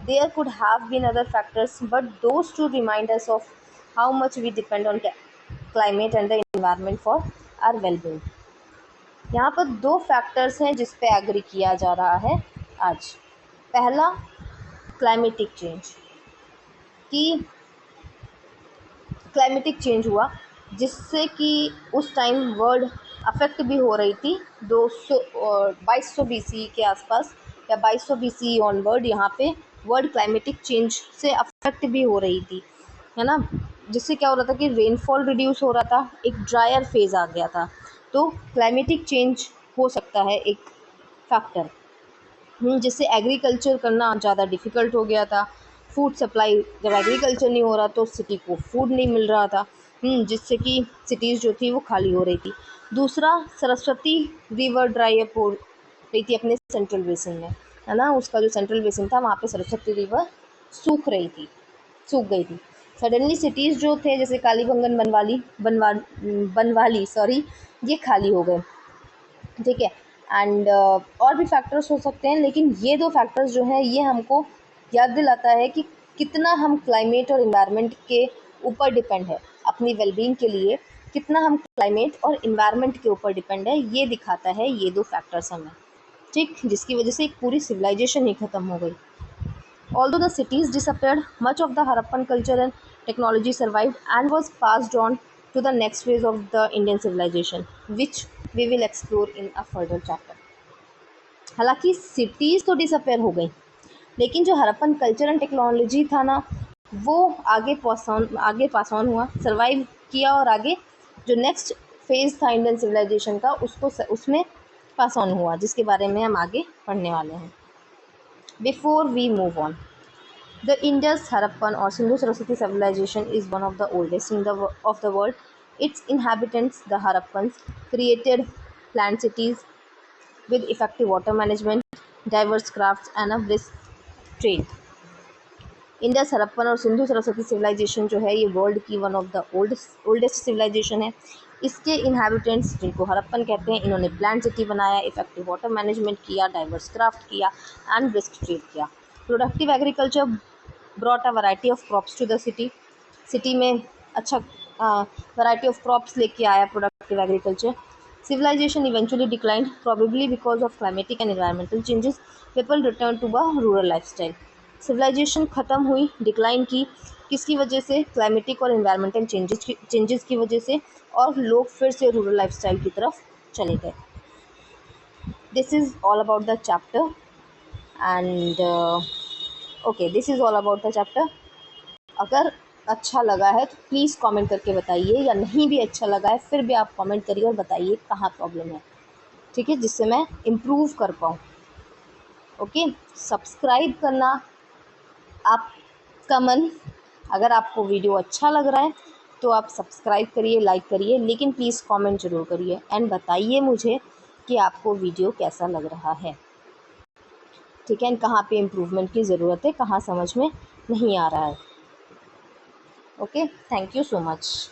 There could have been other factors, but those two remind us of how much we depend on climate and the environment for our well-being. यहाँ पर दो factors हैं जिस पे agree किया जा रहा है आज। पहला, क्लाइमेटिक चेंज, कि क्लाइमेटिक चेंज हुआ जिससे कि उस टाइम वर्ल्ड अफेक्ट भी हो रही थी 2200 BCE के आसपास या 2200 BCE ऑनवर्ड यहाँ पे वर्ल्ड क्लाइमेटिक चेंज से अफेक्ट भी हो रही थी, है ना। जिससे क्या हो रहा था कि रेनफॉल रिड्यूस हो रहा था, एक ड्रायर फेज़ आ गया था। तो क्लाइमेटिक चेंज हो सकता है एक फैक्टर, जिससे एग्रीकल्चर करना ज़्यादा डिफ़िकल्ट हो गया था। फूड सप्लाई, जब एग्रीकल्चर नहीं हो रहा तो सिटी को फूड नहीं मिल रहा था, जिससे कि सिटीज़ जो थी वो खाली हो रही थी। दूसरा, सरस्वती रिवर ड्राई अप हो रही थी अपने सेंट्रल बेसिन में, है ना। उसका जो सेंट्रल बेसिन था वहाँ पे सरस्वती रिवर सूख गई थी। सडनली सिटीज़ जो थे जैसे कालीबंगन, बनवाली ये खाली हो गए। ठीक है, एंड और भी फैक्टर्स हो सकते हैं, लेकिन ये दो फैक्टर्स जो हैं ये हमको याद दिलाता है कि कितना हम क्लाइमेट और इन्वायरमेंट के ऊपर डिपेंड है अपनी वेलबींग के लिए, कितना हम क्लाइमेट और इन्वायरमेंट के ऊपर डिपेंड है, ये दिखाता है ये दो फैक्टर्स हमें। ठीक, जिसकी वजह से एक पूरी सिविलाइजेशन ही ख़त्म हो गई। Although the cities disappeared, much of the Harappan culture and technology survived and was passed on to the next phase of the Indian civilization, which we will explore in a further chapter. हालांकि cities तो disappear हो गई, लेकिन जो Harappan culture and technology था ना वो आगे पास ऑन हुआ, सर्वाइव किया, और आगे जो नेक्स्ट फेज़ था इंडियन सिविलाइजेशन का उसमें पास ऑन हुआ, जिसके बारे में हम आगे पढ़ने वाले हैं। Before we move on, the Indus Harappan or Sindhu-Saraswati civilization is one of the oldest of the world. Its inhabitants, the Harappans, created planned cities with effective water management, diverse crafts, and a brisk trade. Indus Harappan और Sindhu Saraswati civilization जो है ये world की one of the oldest civilization है। इसके inhabitants जिनको हरप्पन कहते हैं, इन्होंने प्लान सिटी बनाया, इफेक्टिव वाटर मैनेजमेंट किया, डाइवर्स क्राफ्ट किया एंड ब्रिस्क ट्रेड किया। Productive agriculture brought a variety of crops to the city में अच्छा वैरायटी ऑफ क्रॉप्स लेके आया productive agriculture. Civilization eventually declined, probably because of climatic and environmental changes. People returned to a rural lifestyle. Civilization ख़त्म हुई, decline की, किसकी वजह से? क्लाइमेटिक और इन्वायरमेंटल चेंजेस की वजह से, और लोग फिर से रूरल लाइफस्टाइल की तरफ चले गए। This is all about the chapter and this is all about the chapter. अगर अच्छा लगा है तो प्लीज़ कमेंट करके बताइए, या नहीं भी अच्छा लगा है फिर भी आप कमेंट करिए और बताइए कहाँ प्रॉब्लम है, ठीक है, जिससे मैं इम्प्रूव कर पाऊँ। ओके, सब्सक्राइब करना आपका मन, अगर आपको वीडियो अच्छा लग रहा है तो आप सब्सक्राइब करिए, लाइक करिए, लेकिन प्लीज़ कमेंट ज़रूर करिए एंड बताइए मुझे कि आपको वीडियो कैसा लग रहा है। ठीक है, एंड कहाँ पे इम्प्रूवमेंट की ज़रूरत है, कहाँ समझ में नहीं आ रहा है। Okay, thank you so much.